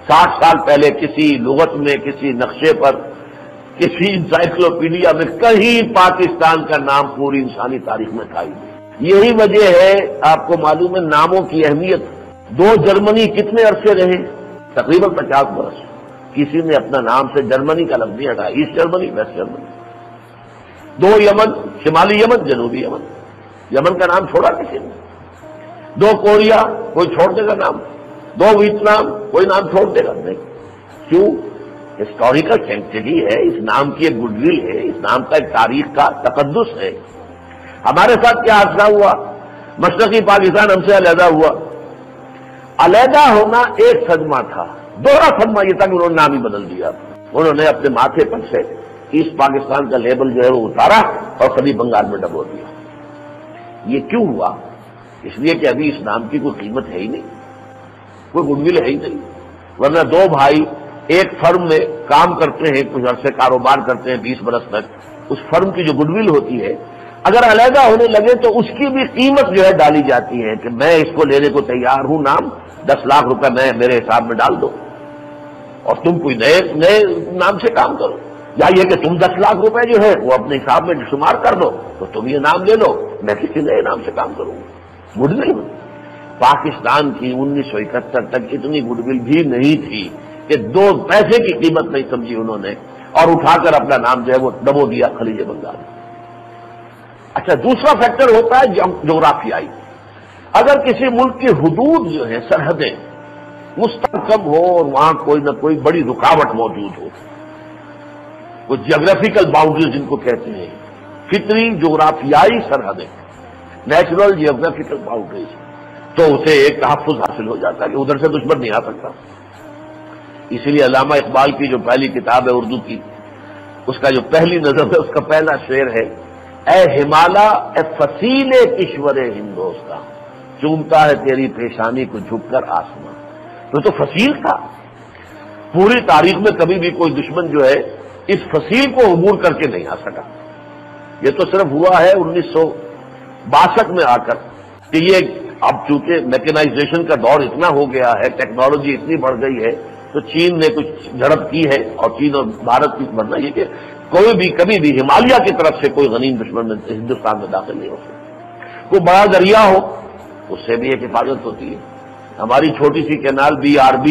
60 سال پہلے کسی لغت میں، کسی نقشے پر، کسی انسائکلوپیڈیا میں کہیں پاکستان کا نام پوری انسانی تاریخ میں تھا ہی نہیں۔ یہی وجہ ہے، آپ کو معلوم ہے ناموں کی اہمیت۔ 2 جرمنی کتنے عرصے رہے؟ تقریباً 50 برس۔ کسی نے اپنا نام سے جرمنی کا لفظ نہیں ہٹایا، ایسٹ جرمنی، ویسٹ جرمنی۔ 2 یمن، شمالی یمن، جنوبی یمن، یمن کا نام چھوڑا کسی نے؟ 2 کوریا، کوئی چھوڑ دے گا نام؟ 2 ویتنام، کوئی نام چھوڑ دے گا؟ نہیں۔ کیوں؟ ہسٹوریکل سینکٹیٹی ہے، اس نام کی ایک گڈ ول ہے، اس نام کا ایک تاریخ کا تقدس ہے۔ ہمارے ساتھ کیا حادثہ ہوا؟ مشرقی پاکستان ہم سے علیحدہ ہوا۔ علیحدہ ہونا ایک صدمہ تھا، دوہرا صدمہ یہ تھا کہ انہوں نے نام ہی بدل دیا۔ انہوں نے اپنے ماتھے پر سے ایسٹ پاکستان کا لیبل جو ہے وہ اتارا اور کبھی بنگال میں ڈبو دیا۔ یہ کیوں ہوا؟ اس لیے کہ ابھی اس نام کی کوئی قیمت ہے ہی نہیں، کوئی گڈ ول ہے ہی نہیں۔ ورنہ 2 بھائی ایک فرم میں کام کرتے ہیں، کچھ عرصے کاروبار کرتے ہیں 20 برس تک، اس فرم کی جو گڈ ول ہوتی ہے اگر علیحدہ ہونے لگے تو اس کی بھی قیمت جو ہے ڈالی جاتی ہے کہ میں اس کو لینے کو تیار ہوں، نام 10 لاکھ روپے میں میرے حساب میں ڈال دو اور تم کوئی نئے نام سے کام کرو، یا یہ کہ تم 10 لاکھ روپے جو ہے وہ اپنے حساب میں شمار کر دو تو تم یہ نام لے لو، میں کسی نئے نام سے کام کروں گا۔ گڈ ول پاکستان کی 1971 تک اتنی گڈ ول بھی نہیں تھی کہ 2 پیسے کی قیمت نہیں سمجھی انہوں نے اور اٹھا کر اپنا نام جو ہے وہ دبو دیا خلیج بنگال۔ اچھا، دوسرا فیکٹر ہوتا ہے جغرافیائی۔ اگر کسی ملک کی حدود جو ہے، سرحدیں مستحکم ہو اور وہاں کوئی نہ کوئی بڑی رکاوٹ موجود ہو، وہ جغرافیکل باؤنڈریز جن کو کہتے ہیں، فطری جغرافیائی سرحدیں، نیچرل جیوگرافیکل باؤنڈریز، تو اسے ایک تحفظ حاصل ہو جاتا ہے کہ ادھر سے دشمن نہیں آ سکتا۔ اسی لیے علامہ اقبال کی جو پہلی کتاب ہے اردو کی، اس کا جو پہلی نظم ہے اس کا پہلا شعر ہے، اے ہمالا اے فصیل کشور ہندوستان، چومتا ہے تیری پیشانی کو جھک کر آسمان۔ تو فصیل تھا، پوری تاریخ میں کبھی بھی کوئی دشمن جو ہے اس فصیل کو عبور کر کے نہیں آ سکا۔ یہ تو صرف ہوا ہے 1962 میں آ کر کہ یہ اب چونکہ میکنائزیشن کا دور اتنا ہو گیا ہے، ٹیکنالوجی اتنی بڑھ گئی ہے، تو چین نے کچھ جھڑپ کی ہے اور چین اور بھارت کی بڑھنا یہ کہ کوئی بھی کبھی بھی ہمالیہ کی طرف سے کوئی غنیم دشمن ہندوستان میں داخل نہیں ہو سکتا۔ کوئی بڑا دریا ہو اس سے بھی ایک حفاظت ہوتی ہے۔ ہماری چھوٹی سی کینال BRB،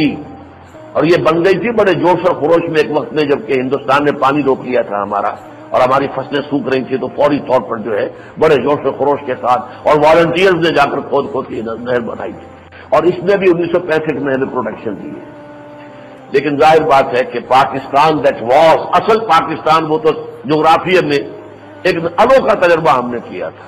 اور یہ بن گئی تھی بڑے جوش اور خروش میں ایک وقت میں جبکہ ہندوستان نے پانی روک لیا تھا ہمارا اور ہماری فصلیں سوکھ رہی تھی، تو فوری طور پر جو ہے بڑے جوش و خروش کے ساتھ اور والنٹیئرز نے جا کر کھود کے نہر بنائی تھی، اور اس نے بھی 1965 میں ہمیں پروٹیکشن دی ہے۔ لیکن ظاہر بات ہے کہ پاکستان دیٹ واز، اصل پاکستان وہ تو جغرافیہ میں ایک انوکھا تجربہ ہم نے کیا تھا۔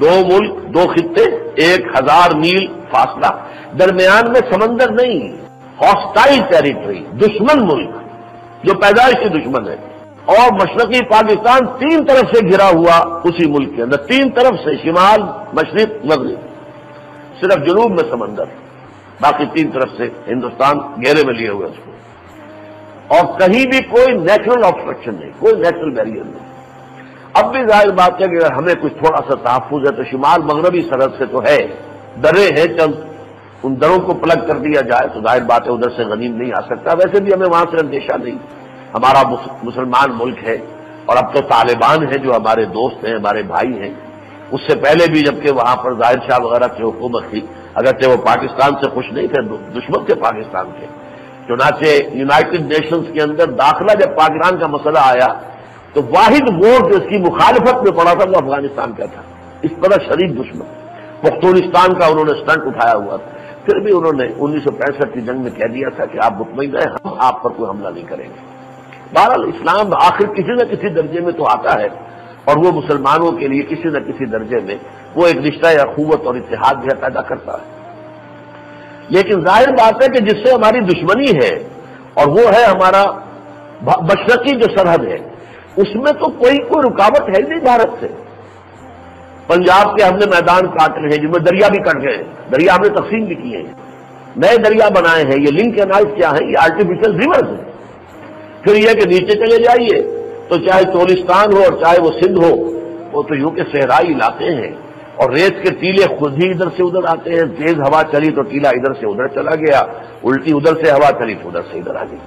2 ملک، 2 خطے، 1000 میل فاصلہ، درمیان میں سمندر نہیں، ہاسٹائل ٹیریٹری، دشمن ملک جو پیدائشی دشمن ہے، اور مشرقی پاکستان 3 طرف سے گھرا ہوا اسی ملک کے اندر، 3 طرف سے، شمال، مشرق، مغرب، صرف جنوب میں سمندر، باقی 3 طرف سے ہندوستان گھیرے میں لیے ہوئے اس کو، اور کہیں بھی کوئی نیچرل آبسٹرکشن نہیں، کوئی نیچرل بیریئر نہیں۔ اب بھی ظاہر بات ہے کہ اگر ہمیں کچھ تھوڑا سا تحفظ ہے تو شمال مغربی سرحد سے تو ہے، درے ہیں چند، ان دروں کو پلگ کر دیا جائے تو ظاہر بات ہے ادھر سے غنیم نہیں آ سکتا۔ ویسے بھی ہمیں وہاں سے اندیشہ نہیں، ہمارا مسلمان ملک ہے، اور اب تو طالبان ہیں جو ہمارے دوست ہیں، ہمارے بھائی ہیں. اس سے پہلے بھی جبکہ وہاں پر ظاہر شاہ وغیرہ کی حکومت تھی، اگرچہ وہ پاکستان سے خوش نہیں تھے، دشمن تھے پاکستان کے. چنانچہ یونائٹڈ نیشنز کے اندر داخلہ جب پاکستان کا مسئلہ آیا تو واحد ووٹ جو اس کی مخالفت میں پڑا تھا وہ افغانستان کا تھا. اس طرح شریف دشمن پختونستان کا انہوں نے سٹنٹ اٹھایا ہوا تھا. پھر بھی انہوں نے 1965 کی جنگ میں کہہ دیا تھا کہ آپ مطمئن رہیں، ہم آپ پر کوئی حملہ نہیں کریں گے. بہرحال اسلام آخر کسی نہ کسی درجے میں تو آتا ہے، اور وہ مسلمانوں کے لیے کسی نہ کسی درجے میں وہ ایک رشتہ یا اخوت اور اتحاد بھی پیدا کرتا ہے. لیکن ظاہر بات ہے کہ جس سے ہماری دشمنی ہے اور وہ ہے ہمارا مشرقی جو سرحد ہے، اس میں تو کوئی رکاوٹ ہے نہیں بھارت سے. پنجاب کے ہم نے میدان کاٹ رہے ہیں جن میں دریا بھی کٹ گئے ہیں، دریا ہم نے تقسیم بھی کیے ہیں، نئے دریا بنائے ہیں. یہ لنک کینالز کیا ہیں؟ یہ آرٹیفیشل ریورز ہیں. پھر یہ کہ نیچے چلے جائیے تو چاہے چولستان ہو اور چاہے وہ سندھ ہو، وہ تو یوں کہ صحرائی علاقے ہیں، اور ریت کے ٹیلے خود ہی ادھر سے ادھر آتے ہیں. تیز ہوا چلی تو ٹیلا ادھر سے ادھر چلا گیا، الٹی ادھر سے ہوا چلی تو ادھر سے ادھر آ گئی.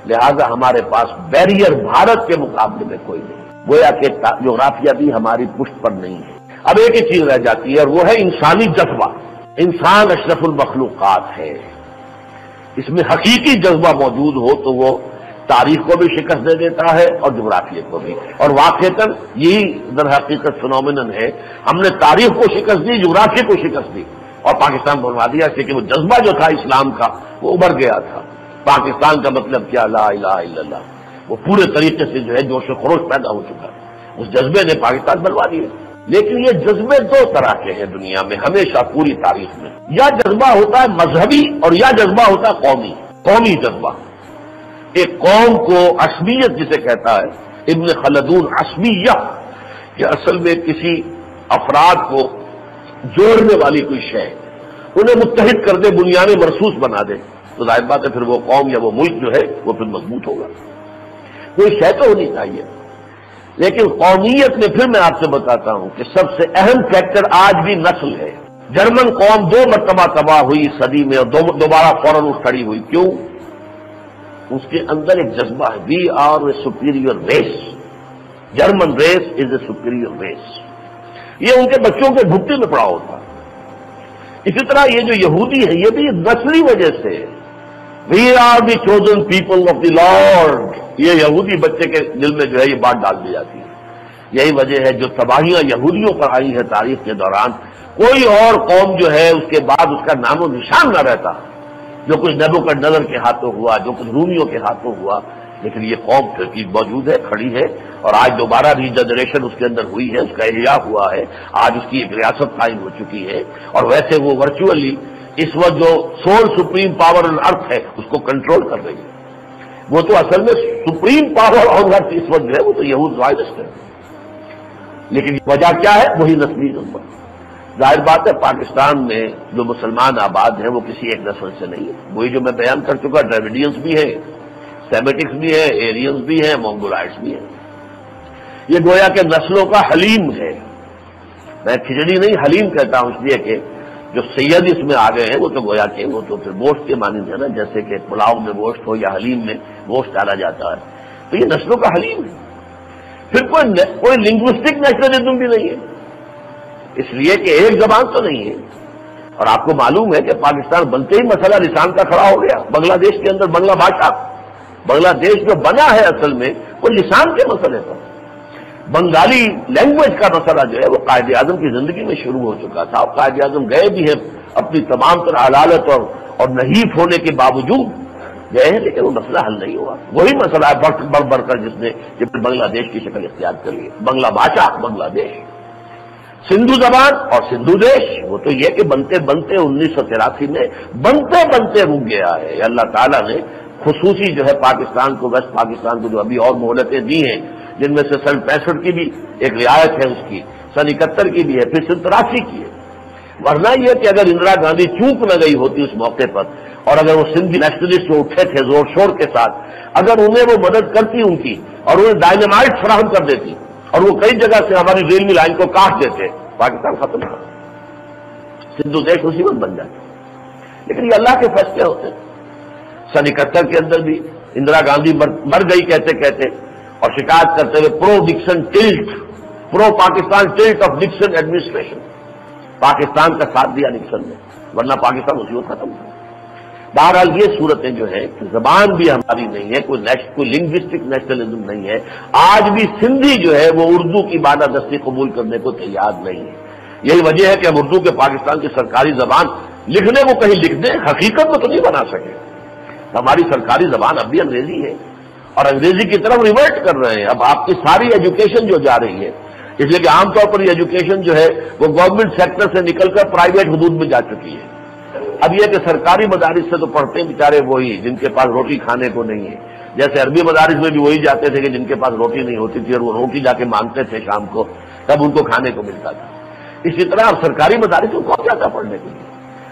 لہذا ہمارے پاس بیریئر بھارت کے مقابلے میں کوئی نہیں. گویا کہ جغرافیہ بھی ہماری پشت پر نہیں ہے. اب ایک ہی چیز رہ جاتی ہے اور وہ ہے انسانی جذبہ. انسان اشرف المخلوقات ہے. اس میں حقیقی جذبہ موجود ہو تو وہ تاریخ کو بھی شکست دے دیتا ہے اور جغرافیہ کو بھی. اور واقعتاً یہی در حقیقت فنومینن ہے. ہم نے تاریخ کو شکست دی، جغرافیہ کو شکست دی اور پاکستان بنوا دیا، کہ وہ جذبہ جو تھا اسلام کا وہ ابھر گیا تھا. پاکستان کا مطلب کیا؟ لا الہ الا اللہ. وہ پورے طریقے سے جو ہے جوش و خروش پیدا ہو چکا. اس جذبے نے پاکستان بنوا دیا. لیکن یہ جذبے دو طرح کے ہیں دنیا میں ہمیشہ پوری تاریخ میں. یا جذبہ ہوتا ہے مذہبی اور یا جذبہ ہوتا ہے قومی. قومی جذبہ، ایک قوم کو عصبیت جسے کہتا ہے ابن خلدون، عصبیہ کہ اصل میں کسی افراد کو جوڑنے والی کوئی شے، انہیں متحد کر دے، بنیاد مرصوص بنا دے، تو ظاہر بات ہے پھر وہ قوم یا وہ ملک جو ہے وہ پھر مضبوط ہوگا. کوئی شے تو ہونی چاہیے. لیکن قومیت میں پھر میں آپ سے بتاتا ہوں کہ سب سے اہم فیکٹر آج بھی نسل ہے. جرمن قوم 2 مرتبہ تباہ ہوئی صدی میں اور دوبارہ فوراً اٹھ کھڑی ہوئی. کیوں؟ اس کے اندر ایک جذبہ ہے، we are a superior race. German race is a superior race. یہ ان کے بچوں کے بھٹے میں پڑا ہوتا. اسی طرح یہ جو یہودی ہے یہ بھی نسلی وجہ سے، we are the chosen people of the lord, یہ یہودی بچے کے دل میں جو ہے یہ بات ڈال دی جاتی ہے. یہی وجہ ہے جو تباہیاں یہودیوں پر آئی ہے تاریخ کے دوران، کوئی اور قوم جو ہے اس کے بعد اس کا نام و نشان نہ رہتا. جو کچھ نیبوکڈنیزر کے ہاتھوں ہوا، جو کچھ رومیوں کے ہاتھوں ہوا، لیکن یہ قوم پھر کی موجود ہے، کھڑی ہے، اور آج دوبارہ ریجنریشن اس کے اندر ہوئی ہے، اس کا احیاء ہوا ہے. آج اس کی ایک ریاست قائم ہو چکی ہے، اور ویسے وہ ورچولی اس وقت جو سول سپریم پاور آن ارتھ ہے اس کو کنٹرول کر رہی ہے. وہ تو اصل میں سپریم پاور آن ارتھ اس وقت جو ہے وہ تو یہود زائدست ہے. لیکن وجہ کیا ہے؟ وہی نسلی جذبہ. ظاہر بات ہے پاکستان میں جو مسلمان آباد ہیں وہ کسی ایک نسل سے نہیں ہے. وہی جو میں بیان کر چکا، ڈراویڈینز بھی ہیں، سیمیٹکس بھی ہیں، ایرینز بھی ہیں، مونگولائٹس بھی ہیں. یہ گویا کہ نسلوں کا حلیم ہے. میں کھچڑی نہیں حلیم کہتا ہوں اس لیے کہ جو سید اس میں آ گئے ہیں وہ تو گویا کہ وہ تو پھر گوشت کے مانند ہے نا، جیسے کہ پلاؤ میں گوشت ہو یا حلیم میں گوشت ڈالا جاتا ہے. تو یہ نسلوں کا حلیم ہے. پھر کوئی لنگوسٹک نیشنلزم بھی نہیں ہے، اس لیے کہ ایک زبان تو نہیں ہے. اور آپ کو معلوم ہے کہ پاکستان بنتے ہی مسئلہ لسان کا کھڑا ہو گیا. بنگلہ دیش کے اندر بنگلہ بھاشا، بنگلہ دیش جو بنا ہے اصل میں وہ لسان کے مسئلے پر. بنگالی لینگویج کا مسئلہ جو ہے وہ قائد اعظم کی زندگی میں شروع ہو چکا تھا. اور قائد اعظم گئے بھی ہیں اپنی تمام تر حلالت اور نحیف ہونے کے باوجود گئے ہیں، لیکن وہ مسئلہ حل نہیں ہوا. وہی مسئلہ ہے بڑھ کر جس نے بنگلہ دیش کی شکل اختیار کر لی. بنگلہ بھاشا، بنگلہ دیش، سندھو زبان اور سندھو دیش. وہ تو یہ کہ بنتے بنتے 1983 میں بنتے رک گیا ہے. اللہ تعالیٰ نے خصوصی جو ہے پاکستان کو، ویسٹ پاکستان کو جو ابھی اور مہلتیں دی ہیں، جن میں سے سن 65 کی بھی ایک رعایت ہے اس کی، سن 71 کی بھی ہے، پھر سن 83 کی ہے. ورنہ یہ کہ اگر اندرا گاندھی چوک نہ گئی ہوتی اس موقع پر، اور اگر وہ سندھی نیشنلسٹ جو اٹھے تھے زور شور کے ساتھ، اگر انہیں وہ مدد کرتی ان کی اور انہیں ڈائنامائٹ فراہم کر دیتی اور وہ کئی جگہ سے ہماری ریلوے لائن کو کاٹ دیتے، پاکستان ختم تھا، سندھو دیش اسی وقت بن جاتا. لیکن یہ اللہ کے فیصلے ہوتے ہیں. سن 71 کے اندر بھی اندرا گاندھی مر گئی کہتے کہتے اور شکایت کرتے ہوئے pro Dixon tilt, pro Pakistan tilt of Dixon administration, پاکستان کا ساتھ دیا نکسن نے، ورنہ پاکستان اسی وقت ختم ہوا۔ بہرحال یہ صورتیں جو ہیں کہ زبان بھی ہماری نہیں ہے، کوئی لنگوسٹک نیشنلزم نہیں ہے، آج بھی سندھی جو ہے وہ اردو کی بالادستی قبول کرنے کو تیار نہیں ہے۔ یہی وجہ ہے کہ ہم اردو کے پاکستان کی سرکاری زبان لکھنے کو کہیں لکھ دیں، حقیقت میں تو نہیں بنا سکے۔ ہماری سرکاری زبان اب بھی انگریزی ہے اور انگریزی کی طرف ریورٹ کر رہے ہیں۔ اب آپ کی ساری ایجوکیشن جو جا رہی ہے، اس لیے کہ عام طور پر یہ ایجوکیشن جو ہے وہ گورنمنٹ سیکٹر سے نکل کر پرائیویٹ حدود میں جا چکی ہے۔ اب یہ کہ سرکاری مدارس سے تو پڑھتے ہیں بیچارے وہی جن کے پاس روٹی کھانے کو نہیں ہے، جیسے عربی مدارس میں بھی وہی جاتے تھے کہ جن کے پاس روٹی نہیں ہوتی تھی اور وہ روٹی جا کے مانگتے تھے شام کو، تب ان کو کھانے کو ملتا تھا۔ اسی طرح اب سرکاری مدارس میں کون جاتا پڑھنے کے لیے؟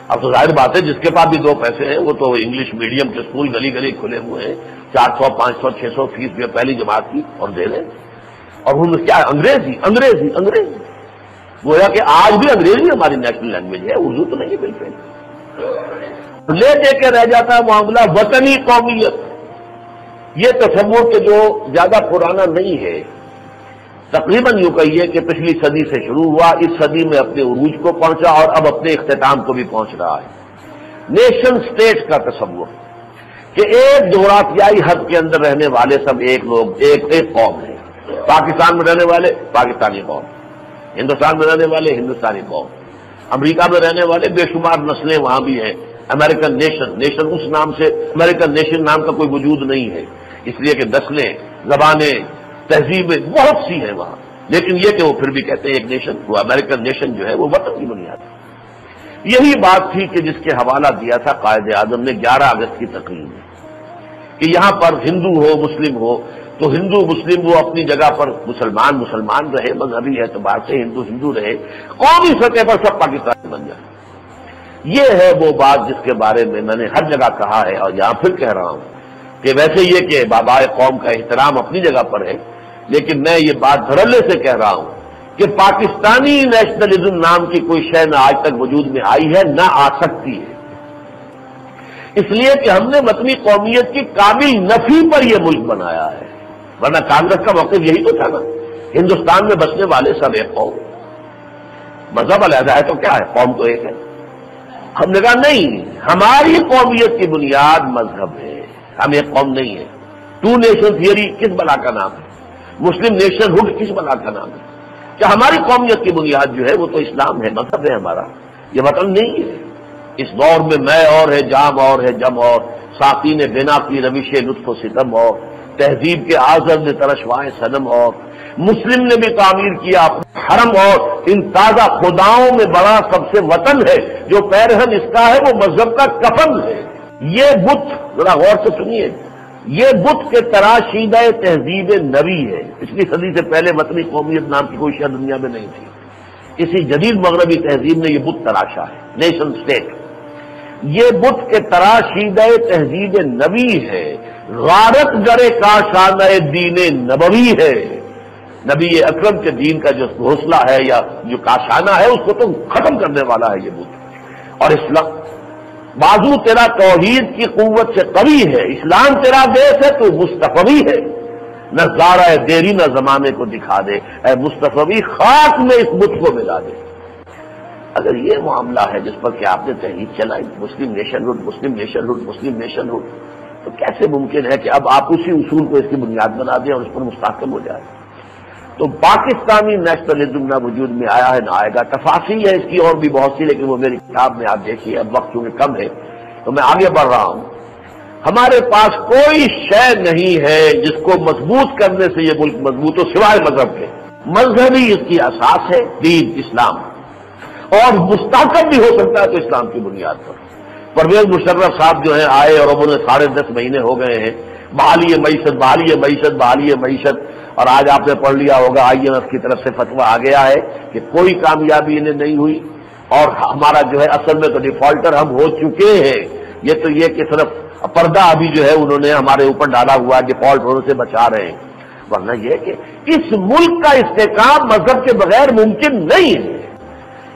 اب تو ظاہر بات ہے جس کے پاس بھی دو پیسے ہیں وہ تو انگلش میڈیم کے اسکول گلی گلی کھلے ہوئے ہیں، 400 500 600 فیس جو پہلی جماعت کی اور دے رہے ہیں، اور ان میں کیا انگریزی انگریزی انگریزی، گویا کہ آج بھی انگریزی ہماری نیشنل لینگویج ہے، اردو تو نہیں ہے بالکل۔ لے دے کے رہ جاتا ہے معاملہ وطنی قومیت، یہ تصور کہ جو زیادہ پرانا نہیں ہے، تقریباً یوں کہیے کہ پچھلی صدی سے شروع ہوا، اس صدی میں اپنے عروج کو پہنچا اور اب اپنے اختتام کو بھی پہنچ رہا ہے۔ نیشن سٹیٹ کا تصور کہ ایک جغرافیائی حد کے اندر رہنے والے سب ایک لوگ ایک قوم ہے، پاکستان میں رہنے والے پاکستانی قوم، ہندوستان میں رہنے والے ہندوستانی قوم، امریکہ میں رہنے والے بے شمار نسلیں وہاں بھی ہیں، امریکن نیشن اس نام سے امریکن نیشن نام کا کوئی وجود نہیں ہے، اس لیے کہ نسلیں، زبانیں، تہذیبیں بہت سی ہیں وہاں، لیکن یہ کہ وہ پھر بھی کہتے ہیں ایک نیشن، وہ امریکن نیشن جو ہے وہ وطن کی بنیاد ہے۔ یہی بات تھی کہ جس کے حوالہ دیا تھا قائد اعظم نے 11 اگست کی تقریر میں، کہ یہاں پر ہندو ہو مسلم ہو تو ہندو مسلم وہ اپنی جگہ پر، مسلمان رہے، مذہبی اعتبار سے ہندو رہے، قومی سطح پر سب پاکستانی بن جائے۔ یہ ہے وہ بات جس کے بارے میں میں نے ہر جگہ کہا ہے اور یہاں پھر کہہ رہا ہوں کہ ویسے یہ کہ بابائے قوم کا احترام اپنی جگہ پر ہے، لیکن میں یہ بات دھڑلے سے کہہ رہا ہوں کہ پاکستانی نیشنلزم نام کی کوئی شے نہ آج تک وجود میں آئی ہے نہ آ سکتی ہے، اس لیے کہ ہم نے وطنی قومیت کی کامل نفی پر یہ ملک بنایا ہے، ورنہ کانگریس کا موقف یہی تو تھا نا، ہندوستان میں بسنے والے سب ایک قوم، مذہب علیحدہ ہے تو کیا ہے، قوم تو ایک ہے۔ ہم نے کہا نہیں، ہماری قومیت کی بنیاد مذہب ہے، ہم ایک قوم نہیں ہے۔ ٹو نیشن تھیوری کس بلا کا نام ہے؟ مسلم نیشن ہوڈ کس بلا کا نام ہے؟ کہ ہماری قومیت کی بنیاد جو ہے وہ تو اسلام ہے، مذہب ہے ہمارا، یہ وطن نہیں ہے۔ اس دور میں میں اور ہے، جام اور ہے، جم اور، ساقی نے بنا کی روش لطف و ستم اور، تہذیب کے آزر نے ترشوائے صنم اور، مسلم نے بھی تعمیر کیا اپنا حرم اور، ان تازہ خداؤں میں بڑا سب سے وطن ہے، جو پیرہن اس کا ہے وہ مذہب کا کفن ہے۔ یہ بت، ذرا غور سے سنیے، یہ بت کے تراشیدہ تہذیب نبی ہے۔ پچھلی صدی سے پہلے وطنی قومیت نام کی کوئی شے دنیا میں نہیں تھی، اسی جدید مغربی تہذیب نے یہ بت تراشا ہے، نیشن سٹیٹ۔ یہ بت کے تراشیدہ تہذیب نبی ہے، غارت گرے کاشانہ دین نبوی ہے۔ نبی اکرم کے دین کا جو گھونسلہ ہے یا جو کاشانہ ہے اس کو تو ختم کرنے والا ہے یہ بت۔ اور اسلام بازو تیرا توحید کی قوت سے قوی ہے، اسلام تیرا دیس ہے تو مصطفی ہے، نہ زارہ دیری نہ زمانے کو دکھا دے، اے مصطفی خاک میں اس بت کو ملا دے۔ اگر یہ معاملہ ہے جس پر کہ آپ نے تحریک چلائی، مسلم نیشن ہوڈ مسلم نیشن ہوڈ مسلم نیشن ہوڈ، تو کیسے ممکن ہے کہ اب آپ اسی اصول کو اس کی بنیاد بنا دیں اور اس پر مستحکم ہو جائے؟ تو پاکستانی نیشنلزم نہ وجود میں آیا ہے نہ آئے گا۔ تفاصیل ہے اس کی اور بھی بہت سی، لیکن وہ میری کتاب میں آپ دیکھیے، اب وقت چونکہ کم ہے تو میں آگے بڑھ رہا ہوں۔ ہمارے پاس کوئی شے نہیں ہے جس کو مضبوط کرنے سے یہ ملک مضبوط ہو سوائے مذہب کے۔ مذہب ہی اس کی اساس ہے، دین اسلام، اور مستحکم بھی ہو سکتا ہے تو اسلام کی بنیاد پر۔ پرویز مشرف صاحب جو ہیں آئے اور انہوں نے 10.5 مہینے ہو گئے ہیں، بحالی معیشت بحالی معیشت بحالی معیشت، اور آج آپ نے پڑھ لیا ہوگا IMF کی طرف سے فتویٰ آ گیا ہے کہ کوئی کامیابی انہیں نہیں ہوئی، اور ہمارا جو ہے اصل میں تو ڈیفالٹر ہم ہو چکے ہیں۔ یہ تو یہ کہ صرف پردہ ابھی جو ہے انہوں نے ہمارے اوپر ڈالا ہوا ہے، ڈیفالٹ ہونے سے بچا رہے ہیں، ورنہ یہ کہ اس ملک کا استحکام مذہب کے بغیر ممکن نہیں ہے۔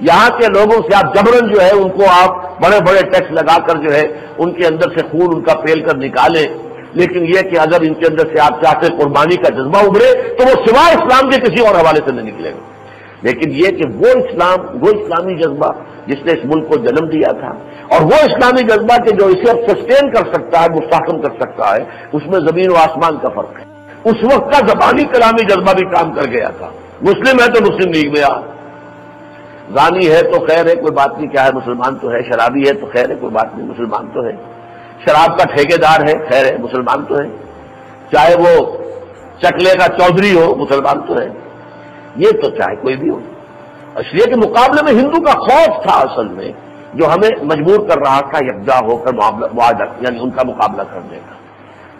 یہاں کے لوگوں سے آپ جبرن جو ہے ان کو آپ بڑے بڑے ٹیکس لگا کر جو ہے ان کے اندر سے خون ان کا پیل کر نکالیں، لیکن یہ کہ اگر ان کے اندر سے آپ چاہتے قربانی کا جذبہ ابھرے تو وہ سوائے اسلام کے کسی اور حوالے سے نہیں نکلے گا. لیکن یہ کہ وہ اسلامی جذبہ جس نے اس ملک کو جنم دیا تھا، اور وہ اسلامی جذبہ کہ جو اسے سسٹین کر سکتا ہے، مستحکم کر سکتا ہے، اس میں زمین و آسمان کا فرق ہے. اس وقت کا زبانی کلامی جذبہ بھی کام کر گیا تھا. مسلم ہے تو مسلم لیگ میں آ، زانی ہے تو خیر ہے کوئی بات نہیں، کیا ہے مسلمان تو ہے، شرابی ہے تو خیر ہے کوئی بات نہیں مسلمان تو ہے، شراب کا ٹھیکیدار ہے خیر ہے مسلمان تو ہے، چاہے وہ چکلے کا چودھری ہو مسلمان تو ہے، یہ تو چاہے کوئی بھی ہو. اس لیے کہ مقابلے میں ہندو کا خوف تھا اصل میں، جو ہمیں مجبور کر رہا تھا یکجا ہو کر معاہدہ یعنی ان کا مقابلہ کرنے کا.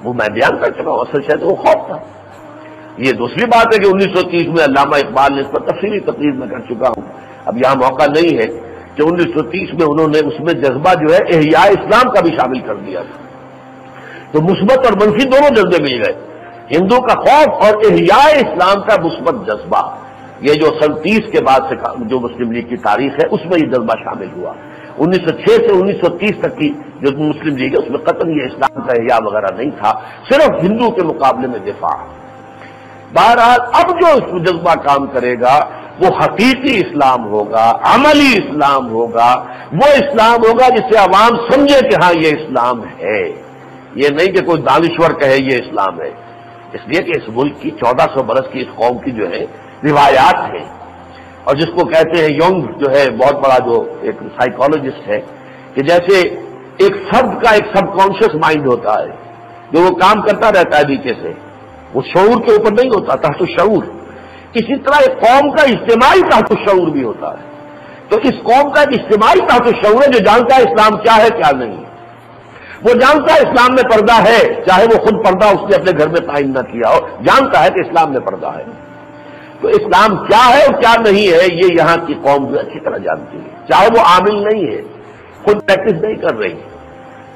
وہ میں بیان کر چکا ہوں، اصل شاید وہ خوف تھا. یہ دوسری بات ہے کہ 1930 میں علامہ اقبال نے اس پر تفصیلی تقریر میں کر چکا ہوں، اب یہاں موقع نہیں ہے کہ 1930 میں انہوں نے اس میں جذبہ جو ہے احیاء اسلام کا بھی شامل کر دیا تھا. تو مثبت اور منفی دونوں جذبے مل گئے، ہندو کا خوف اور احیاء اسلام کا مثبت جذبہ. یہ جو سن 30 کے بعد سے جو مسلم لیگ کی تاریخ ہے اس میں یہ جذبہ شامل ہوا. 1906 سے 1930 تک کی جو مسلم لیگ ہے اس میں قطعاً یہ اسلام کا احیاء وغیرہ نہیں تھا، صرف ہندو کے مقابلے میں دفاع. بہرحال اب جو اس جذبہ کام کرے گا وہ حقیقی اسلام ہوگا، عملی اسلام ہوگا، وہ اسلام ہوگا جسے عوام سمجھے کہ ہاں یہ اسلام ہے. یہ نہیں کہ کوئی دانشور کہے یہ اسلام ہے. اس لیے کہ اس ملک کی 1400 برس کی اس قوم کی جو ہے روایات ہیں، اور جس کو کہتے ہیں یونگ جو ہے بہت بڑا جو ایک سائیکالوجسٹ ہے، کہ جیسے ایک فرد کا ایک سب کانشیس مائنڈ ہوتا ہے جو وہ کام کرتا رہتا ہے نیچے سے، وہ شعور کے اوپر نہیں ہوتا، تحت الشعور. اسی طرح ایک قوم کا اجتماعی تحت الشعور بھی ہوتا ہے. تو اس قوم کا ایک اجتماعی تحت الشعور ہے جو جانتا ہے اسلام کیا ہے کیا نہیں. وہ جانتا ہے اسلام میں پردہ ہے، چاہے وہ خود پردہ اس نے اپنے گھر میں قائم نہ کیا ہو، جانتا ہے کہ اسلام میں پردہ ہے. تو اسلام کیا ہے اور کیا نہیں ہے یہ یہاں کی قوم بھی اچھی طرح جانتی ہے، چاہے وہ عامل نہیں ہے، خود پریکٹس نہیں کر رہی.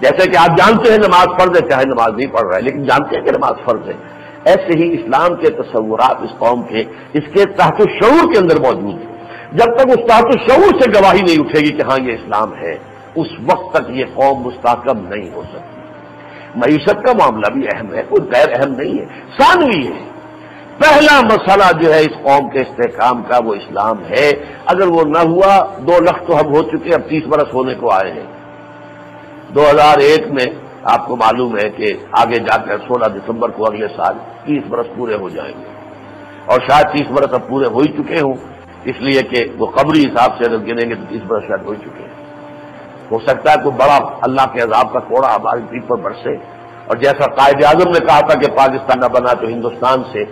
جیسے کہ آپ جانتے ہیں نماز فرض ہے چاہے نماز نہیں پڑھ رہا ہے، لیکن جانتے ہیں کہ نماز فرض ہے. ایسے ہی اسلام کے تصورات اس قوم کے اس کے تحت الشعور کے اندر موجود ہیں. جب تک اس تحت الشعور سے گواہی نہیں اٹھے گی کہ ہاں یہ اسلام ہے، اس وقت تک یہ قوم مستحکم نہیں ہو سکتی. معیشت کا معاملہ بھی اہم ہے، کوئی غیر اہم نہیں ہے، ثانوی ہے. پہلا مسئلہ جو ہے اس قوم کے استحکام کا وہ اسلام ہے. اگر وہ نہ ہوا 2 لاکھ تو ہم ہو چکے، اب 30 برس ہونے کو آئے ہیں. 2001 میں آپ کو معلوم ہے کہ آگے جا کر 16 دسمبر کو اگلے سال 30 برس پورے ہو جائیں گے، اور شاید 30 برس اب پورے ہو ہی چکے ہوں، اس لیے کہ وہ قبری حساب سے اگر گنیں گے تو 30 برس شاید ہو چکے ہیں. ہو سکتا ہے کوئی بڑا اللہ کے عذاب کا کوڑا ہماری پیٹھ پر برسے، اور جیسا قائد اعظم نے کہا تھا کہ پاکستان نہ بنا تو ہندوستان سے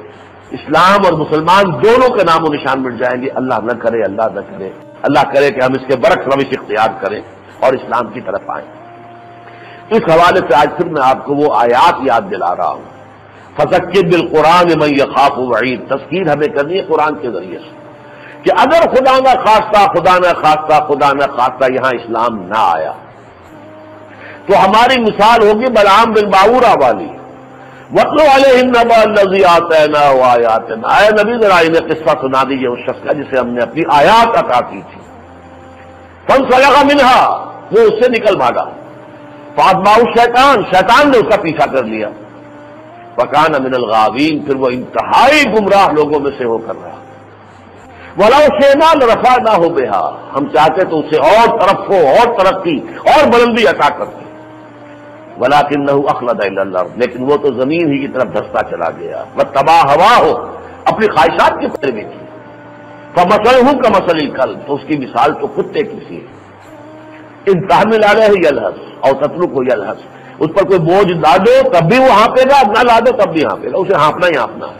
اسلام اور مسلمان دونوں کے نام و نشان مٹ جائیں گے. اللہ نہ کرے، اللہ نہ کرے، اللہ کرے کہ ہم اس کے برعکس روش اختیار کریں اور اسلام کی طرف آئیں. اس حوالے سے آج پھر میں آپ کو وہ آیات یاد دلا رہا ہوں. فذکر بالقرآن من یخاف وعید، تذکیر ہمیں کرنی ہے قرآن کے ذریعے سے کہ اگر خدا نہ خواستہ یہاں اسلام نہ آیا تو ہماری مثال ہوگی بلعام بن باورہ والی. وَاتْلُ عَلَيْهِمْ نَبَأَ الَّذِي آتَيْنَاهُ آيَاتِنَا، اے نبی ذرا انہیں قصہ سنا دیجیے اس شخص کا جسے ہم نے اپنی آیات عطا کی تھی. فَانْسَلَخَ مِنْهَا، وہ اس سے نکل بھاگا. فَأَتْبَعَهُ الشَّيْطَانُ، شیطان نے اس کا پیچھا کر لیا. فَكَانَ مِنَ الْغَاوِينَ، پھر وہ انتہائی گمراہ لوگوں میں سے ہو کر رہا. وَلَوْ شِئْنَا لَرَفَعْنَاهُ بِهَا، ہم چاہتے تو اسے اور ترقی اور ترقی اور بلندی عطا کرتے. وَلَكِنَّهُ أَخْلَدَ إِلَى الْأَرْضِ، لیکن وہ تو زمین ہی کی طرف دھستا چلا گیا. وَاتَّبَعَ هَوَاهُ، اپنی خواہشات کی پیروی کی. فَمَثَلُهُ كَمَثَلِ الْكَلْبِ، تو اس کی مثال تو کتے کی سی ہے. إِن تَحْمِلْ عَلَيْهِ يَلْهَثْ أَوْ تَتْرُكْهُ يَلْهَثْ، اس پر کوئی بوجھ لا دو تب بھی وہ ہانپے گا، نہ لا دو تب بھی ہانپے گا، اسے ہانپنا ہی ہانپنا ہے.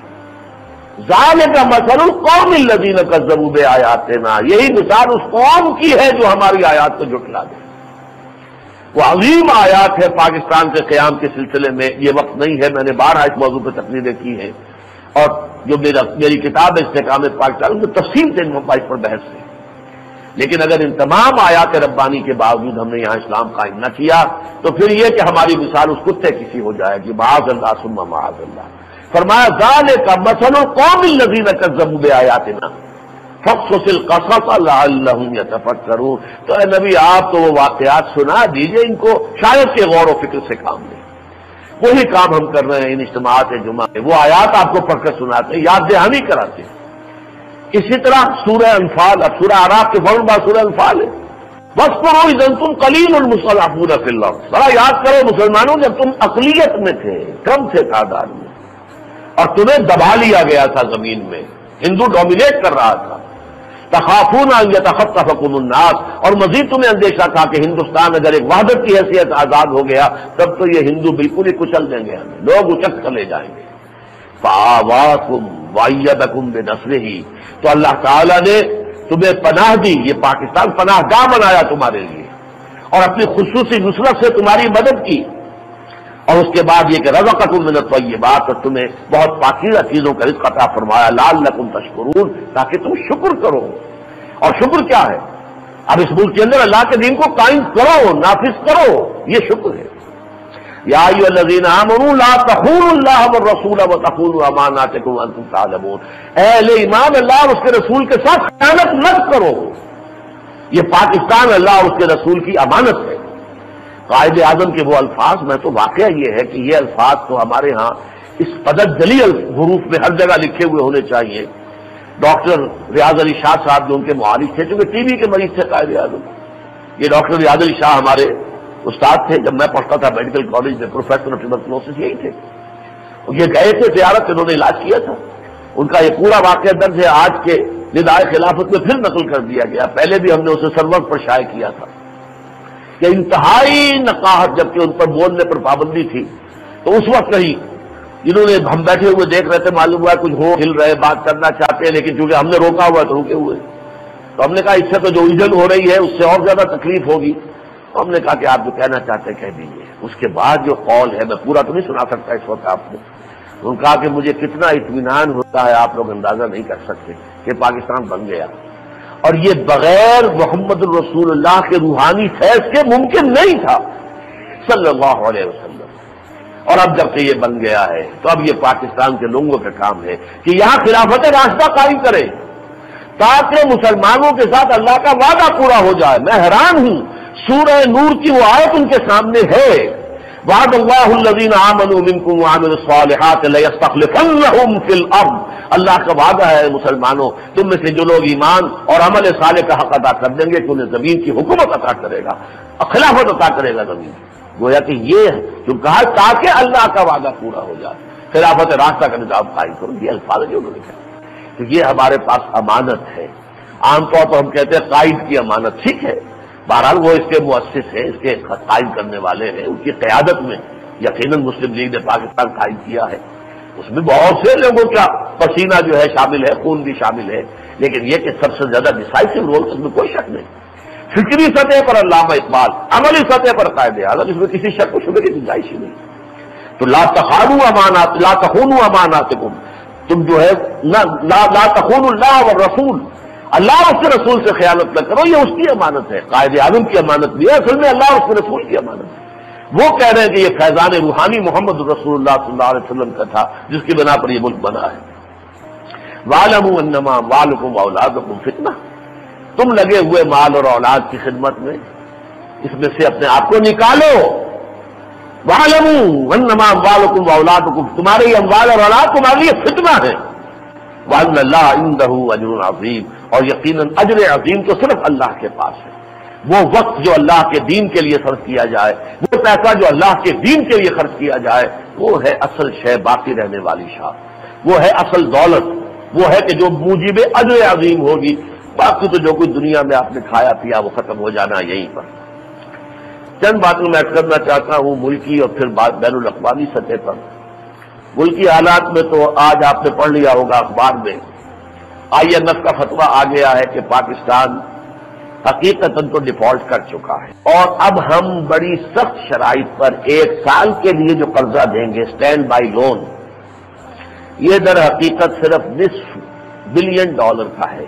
ذَلِكَ مَثَلُ الْقَوْمِ الَّذِينَ كَذَّبُوا بِآيَاتِنَا، یہی مثال اس قوم کی ہے جو ہماری آیات کو جھٹلا دے. وہ عظیم آیات ہے پاکستان کے قیام کے سلسلے میں. یہ وقت نہیں ہے، میں نے 12 اس موضوع پہ تقریریں کی ہیں، اور جو میری کتاب ہے استحکام پاکستان میں تفصیل سے ان مسائل پر بحث ہے. لیکن اگر ان تمام آیات ربانی کے باوجود ہم نے یہاں اسلام قائم نہ کیا تو پھر یہ کہ ہماری مثال اس کتے کی سی ہو جائے گی. معاذ اللہ ثم معاذ اللہ. فرمایا ذالک مثل القوم الذین کذبوا بآیاتنا فاقصص القصص لعلہم یتفکرون. تو اے نبی آپ تو وہ واقعات سنا دیجئے ان کو، شاید کہ غور و فکر سے کام لیں. وہی کام ہم کر رہے ہیں ان اجتماعات جمعہ میں، وہ آیات آپ کو پڑھ کر سناتے ہیں، یاد دہانی کراتے ہیں۔ اسی طرح سورہ انفال، اب سورہ اعراف کے فوراً بعد سورہ انفال ہے، وَاذْكُرُوا إِذْ أَنْتُمْ قَلِيلٌ مُسْتَضْعَفُونَ فِي الْأَرْضِ، ذرا یاد کرو مسلمانوں جب تم اقلیت میں تھے، کم تھے تعداد میں، اور تمہیں دبا لیا گیا تھا زمین میں، ہندو ڈومینیٹ کر رہا تھا، تخافون ان یتخطفکم الناس، اور مزید تمہیں اندیشہ تھا کہ ہندوستان اگر ایک وحدت کی حیثیت آزاد ہو گیا تب تو یہ ہندو بالکل ہی کچل دیں گے، ہمیں لوگ اچک کر لے جائیں گے۔ فآواکم وایدکم بنصرہ، تو اللہ تعالیٰ نے تمہیں پناہ دی، یہ پاکستان پناہ گاہ بنایا تمہارے لیے، اور اپنی خصوصی نصرت سے تمہاری مدد کی، اور اس کے بعد یہ کہ رزقکم من الطیبات، اور تمہیں بہت پاکیزہ چیزوں کا رزق عطا فرمایا، لعلکم تشکرون، تاکہ تم شکر کرو۔ اور شکر کیا ہے؟ اب اس ملک کے اندر اللہ کے دین کو قائم کرو، نافذ کرو، یہ شکر ہے۔ یا ایھا الذین آمنوا لا تخونوا اللہ والرسول وتخونوا اماناتکم وانتم تعلمون، اے اہل ایمان اللہ اور اس کے رسول کے ساتھ خیانت مت کرو، یہ پاکستان اللہ اور اس کے رسول کی امانت ہے۔ قائد اعظم کے وہ الفاظ، میں تو واقعہ یہ ہے کہ یہ الفاظ تو ہمارے ہاں اس قدر جلی حروف میں ہر جگہ لکھے ہوئے ہونے چاہیے۔ ڈاکٹر ریاض علی شاہ صاحب جو ان کے معالج تھے، چونکہ ٹی بی کے مریض تھے قائد اعظم، یہ ڈاکٹر ریاض علی شاہ ہمارے استاد تھے، جب میں پڑھتا تھا میڈیکل کالج میں، پروفیسر آف ٹیوبرکلوسس یہی تھے، یہ گئے تھے زیارت، انہوں نے علاج کیا تھا، ان کا یہ پورا واقعہ درج ہے، آج کے ندائے خلافت میں پھر نقل کر دیا گیا، پہلے بھی ہم نے اسے سرور پر شائع کیا تھا کہ انتہائی نقاہت، جبکہ ان پر بولنے پر پابندی تھی، تو اس وقت نہیں، جنہوں نے ہم بیٹھے ہوئے دیکھ رہے تھے، معلوم ہوا کچھ ہو ہل رہے، بات کرنا چاہتے ہیں، لیکن چونکہ ہم نے روکا ہوا تو رکے ہوئے، تو ہم نے کہا اس سے تو جو الجھن ہو رہی ہے اس سے اور زیادہ تکلیف ہوگی، تو ہم نے کہا کہ آپ جو کہنا چاہتے ہیں کہہ دیجیے۔ اس کے بعد جو قول ہے، میں پورا تو نہیں سنا سکتا اس وقت آپ کو، انہوں نے کہا کہ مجھے کتنا اطمینان ہوتا ہے، آپ لوگ اندازہ نہیں کر سکتے کہ پاکستان بن گیا، اور یہ بغیر محمد الرسول اللہ کے روحانی فیض کے ممکن نہیں تھا صلی اللہ علیہ وسلم، اور اب جب کہ یہ بن گیا ہے تو اب یہ پاکستان کے لوگوں کا کام ہے کہ یہاں خلافت راشدہ قائم کرے تاکہ مسلمانوں کے ساتھ اللہ کا وعدہ پورا ہو جائے۔ میں حیران ہوں، سورہ نور کی وہ آیت ان کے سامنے ہے، وعد اللہ الذین آمنوا منکم وعملوا الصالحات لیستخلفنہم فی الارض، اللہ کا وعدہ ہے مسلمانوں تم میں سے جو لوگ ایمان اور عمل صالح کا حق ادا کر دیں گے کہ انہیں زمین کی حکومت عطا کرے گا، خلافت عطا کرے گا زمین کی۔ گویا کہ یہ جو کہا تاکہ اللہ کا وعدہ پورا ہو جائے، خلافت راستہ کا نظام قائم کرو، یہ الفاظ جو انہوں نے کہا، تو یہ ہمارے پاس امانت ہے۔ عام طور پر ہم کہتے ہیں قائد کی امانت، ٹھیک ہے، بہرحال وہ اس کے مؤسس ہیں، اس کے قائم کرنے والے ہیں، ان کی قیادت میں یقیناً مسلم لیگ نے پاکستان قائم کیا ہے، اس میں بہت سے لوگوں کا پسینہ جو ہے شامل ہے، خون بھی شامل ہے، لیکن یہ کہ سب سے زیادہ ڈیسائسو رول اس میں کوئی شک نہیں۔ فکری سطح پر علامہ اقبال، عملی سطح پر قائد اعظم، اس میں کسی شک و شبہ کی گنجائش ہی نہیں۔ تو لا تخونوا اماناتکم، تم جو ہے لا تخونوا اللہ والرسول، اللہ اور اس کے رسول سے خیانت نہ کرو، یہ اس کی امانت ہے، قائد اعظم کی امانت بھی ہے، اصل میں اللہ اور اس کے رسول کی امانت ہے۔ وہ کہہ رہے ہیں کہ یہ فیضان روحانی محمد رسول اللہ صلی اللہ علیہ وسلم کا تھا جس کی بنا پر یہ ملک بنا ہے۔ وَاعْلَمُوا أَنَّمَا أَمْوَالُكُمْ وَأَوْلَادُكُمْ فِتْنَةٌ، تم لگے ہوئے مال اور اولاد کی خدمت میں، اس میں سے اپنے آپ کو نکالو۔ وَاعْلَمُوا أَنَّمَا أَمْوَالُكُمْ وَأَوْلَادُكُمْ، تمہارے یہ اموال اور اولاد تمہارے لیے فتنہ ہے۔ وَأَنَّ اللَّهَ عِندَهُ أَجْرٌ عَظِيمٌ، اور یقیناً اجر عظیم تو صرف اللہ کے پاس ہے۔ وہ وقت جو اللہ کے دین کے لیے خرچ کیا جائے، وہ پیسہ جو اللہ کے دین کے لیے خرچ کیا جائے، وہ ہے اصل شے، باقی رہنے والی شاہ، وہ ہے اصل دولت، وہ ہے کہ جو موجب اجر عظیم ہوگی، باقی تو جو کچھ دنیا میں آپ نے کھایا پیا وہ ختم ہو جانا یہیں پر۔ چند باتوں میں عرض کرنا چاہتا ہوں ملکی اور پھر بین الاقوامی سطح پر۔ ملکی حالات میں تو آج آپ نے پڑھ لیا ہوگا اخبار میں، IMF کا فتویٰ آ گیا ہے کہ پاکستان حقیقتاً تو ڈیفالٹ کر چکا ہے، اور اب ہم بڑی سخت شرائط پر 1 سال کے لیے جو قرضہ دیں گے، اسٹینڈ بائی لون، یہ در حقیقت صرف $0.5 بلین کا ہے،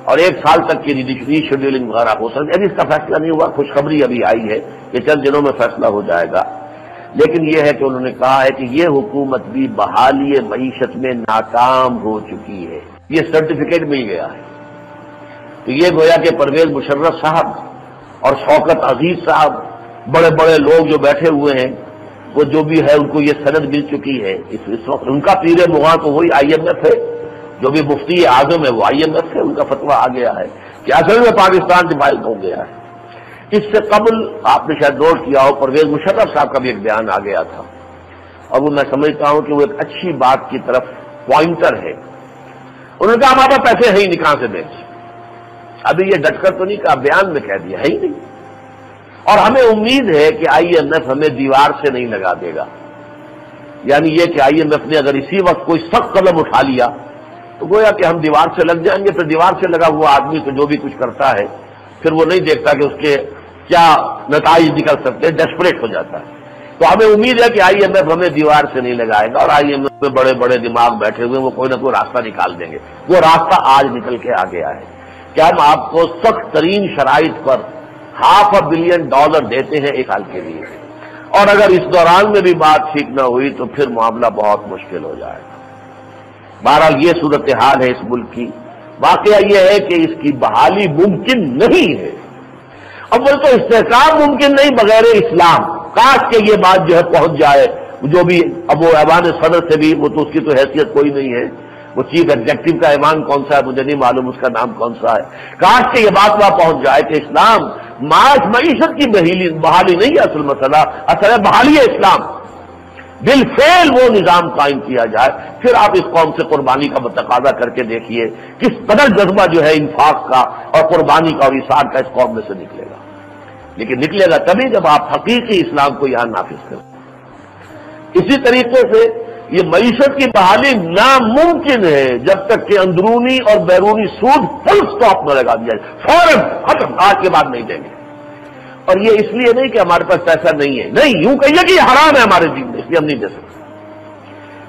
اور 1 سال تک کی ری شیڈولنگ وغیرہ ہو سکتی ہے۔ ابھی اس کا فیصلہ نہیں ہوا، خوشخبری ابھی آئی ہے کہ چند دنوں میں فیصلہ ہو جائے گا، لیکن یہ ہے کہ انہوں نے کہا ہے کہ یہ حکومت بھی بحالی معیشت میں ناکام ہو چکی ہے، یہ سرٹیفکیٹ مل گیا ہے۔ تو یہ گویا کہ پرویز مشرف صاحب اور شوکت عزیز صاحب، بڑے بڑے لوگ جو بیٹھے ہوئے ہیں، وہ جو بھی ہے ان کو یہ سند مل چکی ہے اس وقت ان کا پیر مغاں تو وہی IMF ہے، جو بھی مفتی اعظم ہے وہ IMF ہے، ان کا فتویٰ آ گیا ہے کہ اصل میں پاکستان ڈیوائڈ ہو گیا ہے۔ اس سے قبل آپ نے شاید نوٹ کیا ہو پرویز مشرف صاحب کا بھی ایک بیان آ گیا تھا، اور وہ میں سمجھتا ہوں کہ وہ ایک اچھی بات کی طرف پوائنٹر ہے۔ انہوں نے کہا ہمارے پاس پیسے ہیں ہی نہیں، کہاں سے دیں؟ ابھی یہ ڈٹ کر تو نہیں کہا، بیان میں کہہ دیا ہے ہی نہیں، اور ہمیں امید ہے کہ IMF ہمیں دیوار سے نہیں لگا دے گا۔ یعنی یہ کہ IMF نے اگر اسی وقت کوئی سخت قدم اٹھا لیا تو گویا کہ ہم دیوار سے لگ جائیں گے، پھر دیوار سے لگا ہوا آدمی تو جو بھی کچھ کرتا ہے پھر وہ نہیں دیکھتا کہ اس کے کیا نتائج نکل سکتے ہیں، ڈیسپریٹ ہو جاتا ہے۔ تو ہمیں امید ہے کہ IMF ہمیں دیوار سے نہیں لگائے گا، اور IMF میں بڑے بڑے دماغ بیٹھے ہوئے وہ کوئی نہ کوئی راستہ نکال دیں گے۔ وہ راستہ آج نکل کے آ گیا ہے کہ ہم آپ کو سخت ترین شرائط پر $500 بلین دیتے ہیں ایک سال کے لیے، اور اگر اس دوران میں بھی بات ٹھیک نہ ہوئی تو پھر معاملہ بہت مشکل ہو جائے گا۔ بہرحال یہ صورتحال ہے اس ملک کی۔ واقعہ یہ ہے کہ اس کی بحالی ممکن نہیں ہے۔ اول تو استحکام ممکن نہیں بغیر اسلام۔ کاش کہ یہ بات جو ہے پہنچ جائے، جو بھی اب وہ ایوان صدر سے بھی وہ تو اس کی تو حیثیت کوئی نہیں ہے، وہ چیف ایگزیکٹو کا ایوان کون سا ہے مجھے نہیں معلوم، اس کا نام کون سا ہے۔ کاش کہ یہ بات وہاں پہنچ جائے کہ اسلام معیشت کی بحالی نہیں ہے اصل مسئلہ، اصل ہے بحالی ہے اسلام۔ بالفعل وہ نظام قائم کیا جائے، پھر آپ اس قوم سے قربانی کا تقاضا کر کے دیکھیے کس قدر جذبہ جو ہے انفاق کا اور قربانی کا اور ایثار کا اس قوم میں سے نکلے گا۔ لیکن نکلے گا تبھی جب آپ حقیقی اسلام کو یہاں نافذ کریں۔ اسی طریقے سے یہ معیشت کی بحالی ناممکن ہے جب تک کہ اندرونی اور بیرونی سود فل سٹاپ نہ لگا دیا جائے، فوراً ختم، آج کے بعد نہیں دیں گے۔ اور یہ اس لیے نہیں کہ ہمارے پاس پیسہ نہیں ہے، نہیں، یوں کہیے کہ یہ حرام ہے ہمارے دین میں، اس لیے ہم نہیں دے سکتے۔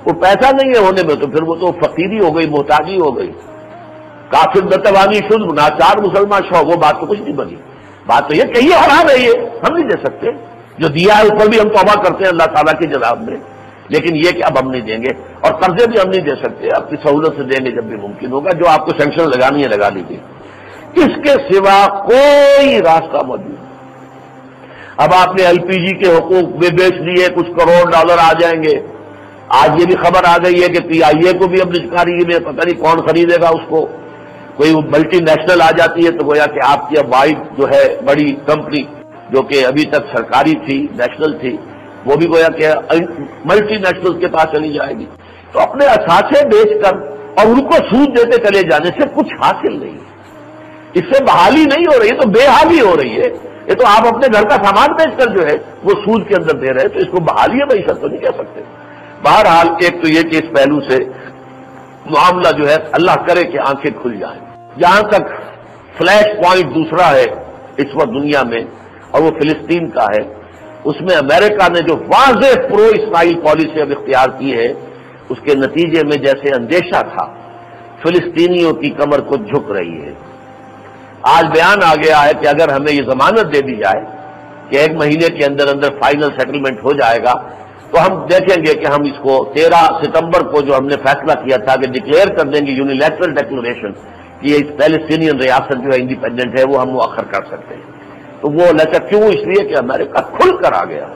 وہ پیسہ نہیں ہے ہونے میں تو پھر وہ تو فقیری ہو گئی، محتاجی ہو گئی۔ کافر نتوانی شد ناچار مسلمان شو، وہ بات تو کچھ نہیں بنی۔ بات تو یہ کہ یہ حرام ہے، یہ ہم نہیں دے سکتے، جو دیا ہے اس پر بھی ہم توبہ کرتے ہیں اللہ تعالیٰ کی جناب میں، لیکن یہ کہ اب ہم نہیں دیں گے، اور قرضے بھی ہم نہیں دے سکتے، اپنی سہولت سے دیں گے جب بھی ممکن ہوگا، جو آپ کو سینکشن لگانی ہے لگا لیجیے۔ اس کے سوا کوئی راستہ موجود نہیں۔ اب آپ نے LPG کے حقوق بھی بیچ لیے، کچھ کروڑ ڈالر آ جائیں گے۔ آج یہ بھی خبر آ گئی ہے کہ PIA کو بھی اب نجکاری میں پتہ نہیں کون خریدے گا اس کو، کوئی ملٹی نیشنل آ جاتی ہے تو گویا کہ آپ کی اب وائٹ جو ہے بڑی کمپنی جو کہ ابھی تک سرکاری تھی، نیشنل تھی، وہ بھی گویا کہ ملٹی نیشنل کے پاس چلی جائے گی۔ تو اپنے اثاثے بیچ کر اور ان کو سود دیتے چلے جانے سے کچھ حاصل نہیں ہے، اس سے بحالی نہیں ہو رہی ہے، تو بے حالی ہو رہی ہے۔ یہ تو آپ اپنے گھر کا سامان بیچ کر جو ہے وہ سود کے اندر دے رہے ہیں، تو اس کو بحالی معیشت تو نہیں کہہ سکتے۔ بہرحال ایک تو یہ کہ اس پہلو سے معاملہ جو ہے اللہ کرے کہ آنکھیں کھل جائیں۔ جہاں تک فلیش پوائنٹ دوسرا ہے اس وقت دنیا میں، اور وہ فلسطین کا ہے، اس میں امریکہ نے جو واضح پرو اسرائیل پالیسی اب اختیار کی ہے، اس کے نتیجے میں جیسے اندیشہ تھا فلسطینیوں کی کمر کو جھک رہی ہے۔ آج بیان آ گیا ہے کہ اگر ہمیں یہ ضمانت دے دی جائے کہ 1 مہینے کے اندر اندر فائنل سیٹلمنٹ ہو جائے گا تو ہم دیکھیں گے کہ ہم اس کو 13 ستمبر کو جو ہم نے فیصلہ کیا تھا کہ ڈکلیئر کر دیں گے یونیلیٹرل ڈیکلریشن کہ یہ فلسطینین ریاست جو ہے انڈیپینڈنٹ ہے، وہ ہم مؤخر کر سکتے ہیں۔ تو وہ لچا کیوں؟ اس لیے کہ امریکہ کھل کر آ گیا۔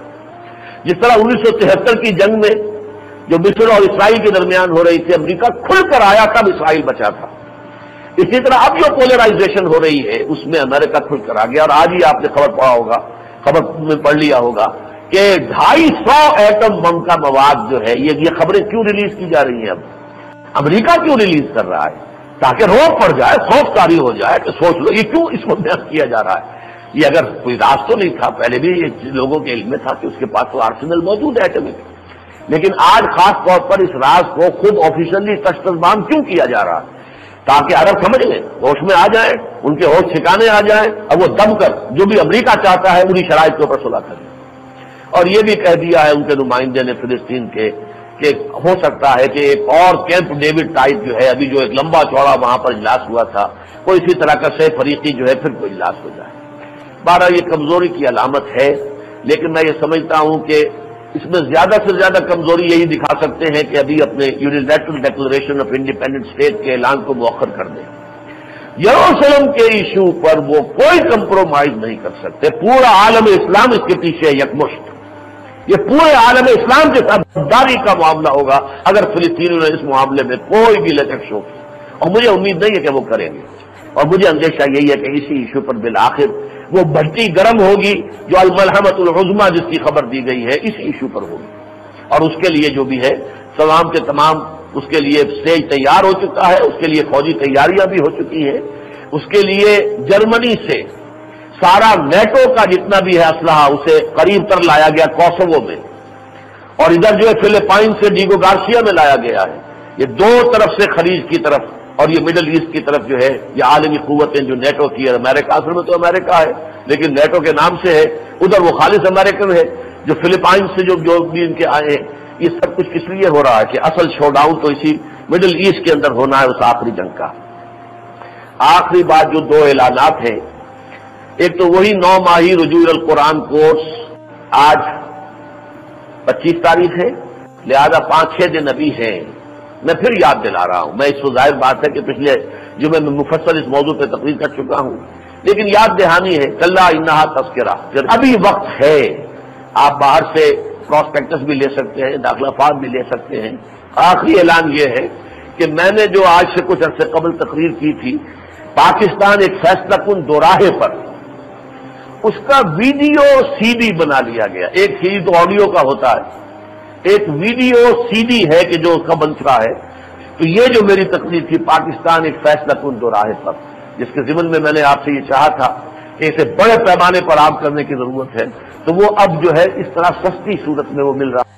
جس طرح 1973 کی جنگ میں جو مصر اور اسرائیل کے درمیان ہو رہی تھی، امریکہ کھل کر آیا تب اسرائیل بچا تھا، اسی طرح اب جو پولرائزیشن ہو رہی ہے اس میں امریکہ کھل کر آ گیا۔ اور آج ہی آپ نے خبر پڑھا ہوگا، خبر میں پڑھ لیا ہوگا کہ 250 ایٹم بم کا مواد جو ہے، یہ خبریں کیوں ریلیز کی جا رہی ہیں؟ اب امریکہ کیوں ریلیز کر رہا ہے؟ تاکہ روک پڑ جائے، خوف طاری ہو جائے کہ سوچ لو یہ کیوں اس وقت بیان کیا جا رہا ہے۔ یہ اگر کوئی راز تو نہیں تھا، پہلے بھی یہ لوگوں کے علم میں تھا کہ اس کے پاس تو آرسنل موجود ہے ایٹمک، لیکن آج خاص طور پر اس راز کو خود آفیشلی تشتزبان کیوں کیا جا رہا ہے؟ تاکہ عرب سمجھ لیں، ہوش میں آ جائیں، ان کے ہوش ٹھکانے آ جائیں، اور وہ دم کر جو بھی امریکہ چاہتا ہے انہی شرائط کے اوپر صلح کریں۔ اور یہ بھی کہہ دیا ہے ان کے نمائندے نے فلسطین کے کہ ہو سکتا ہے کہ ایک اور کیمپ ڈیوڈ ٹائپ جو ہے، ابھی جو ایک لمبا چوڑا وہاں پر اجلاس ہوا تھا، کوئی اسی طرح کا سہ فریقی جو ہے پھر کوئی اجلاس ہو جائے۔ بہرحال یہ کمزوری کی علامت ہے، لیکن میں یہ سمجھتا ہوں کہ اس میں زیادہ سے زیادہ کمزوری یہی دکھا سکتے ہیں کہ ابھی اپنے unilateral declaration of independent state کے اعلان کو مؤخر کر دیں۔ یروشلم کے ایشو پر وہ کوئی کمپرومائز نہیں کر سکتے، پورا عالم اسلام اس کے پیچھے یکمشت۔ یہ پورے عالم اسلام کے ساتھ غداری کا معاملہ ہوگا اگر فلسطینیوں نے اس معاملے میں کوئی بھی لچک شو کی، اور مجھے امید نہیں ہے کہ وہ کریں گے، اور مجھے اندیشہ یہی ہے کہ اسی ایشو پر بالآخر وہ بھٹی گرم ہوگی جو الملحمۃ العظمیٰ جس کی خبر دی گئی ہے اس ایشو پر ہوگی، اور اس کے لیے جو بھی ہے تمام کے تمام اس کے لیے اسٹیج تیار ہو چکا ہے، اس کے لیے فوجی تیاریاں بھی ہو چکی ہیں، اس کے لیے جرمنی سے سارا نیٹو کا جتنا بھی ہے اسلحہ اسے قریب تر لایا گیا کوسوو میں، اور ادھر جو ہے فلپائن سے ڈیگو گارسیا میں لایا گیا ہے۔ یہ دو طرف سے خلیج کی طرف اور یہ مڈل ایسٹ کی طرف جو ہے یہ عالمی قوتیں جو نیٹو کی ہے، امریکہ اصل میں تو امریکہ ہے لیکن نیٹو کے نام سے ہے، ادھر وہ خالص امریکن ہے، جو فلپائن سے جو بھی ان کے آئے ہیں، یہ سب کچھ کس لیے ہو رہا ہے کہ اصل شو ڈاؤن تو اسی مڈل ایسٹ کے اندر ہونا ہے اس آخری جنگ کا۔ آخری بات جو دو اعلانات ہیں، ایک تو وہی 9 ماہی رجوع القرآن کورس آج 25 تاریخ ہے، لہذا 5-6 دن ابھی ہیں۔ میں پھر یاد دلا رہا ہوں، میں اس کو ظاہر بات ہے کہ پچھلے جمعے میں مفصل اس موضوع پہ تقریر کر چکا ہوں، لیکن یاد دہانی ہے، کلا انہا تذکرہ، ابھی وقت ہے، آپ باہر سے پراسپیکٹس بھی لے سکتے ہیں، داخلہ فارم بھی لے سکتے ہیں۔ آخری اعلان یہ ہے کہ میں نے جو آج سے کچھ عرصے قبل تقریر کی تھی، پاکستان ایک فیصلہ کن دوراہے پر، اس کا ویڈیو سی ڈی بنا لیا گیا۔ ایک سی ڈی تو آڈیو کا ہوتا ہے، ایک ویڈیو سی ڈی ہے کہ جو اس کا بن چکا ہے۔ تو یہ جو میری تقریر تھی پاکستان ایک فیصلہ کن دوراہے پر، جس کے ضمن میں نے آپ سے یہ چاہا تھا کہ اسے بڑے پیمانے پر عام کرنے کی ضرورت ہے، تو وہ اب جو ہے اس طرح سستی صورت میں وہ مل رہا ہے۔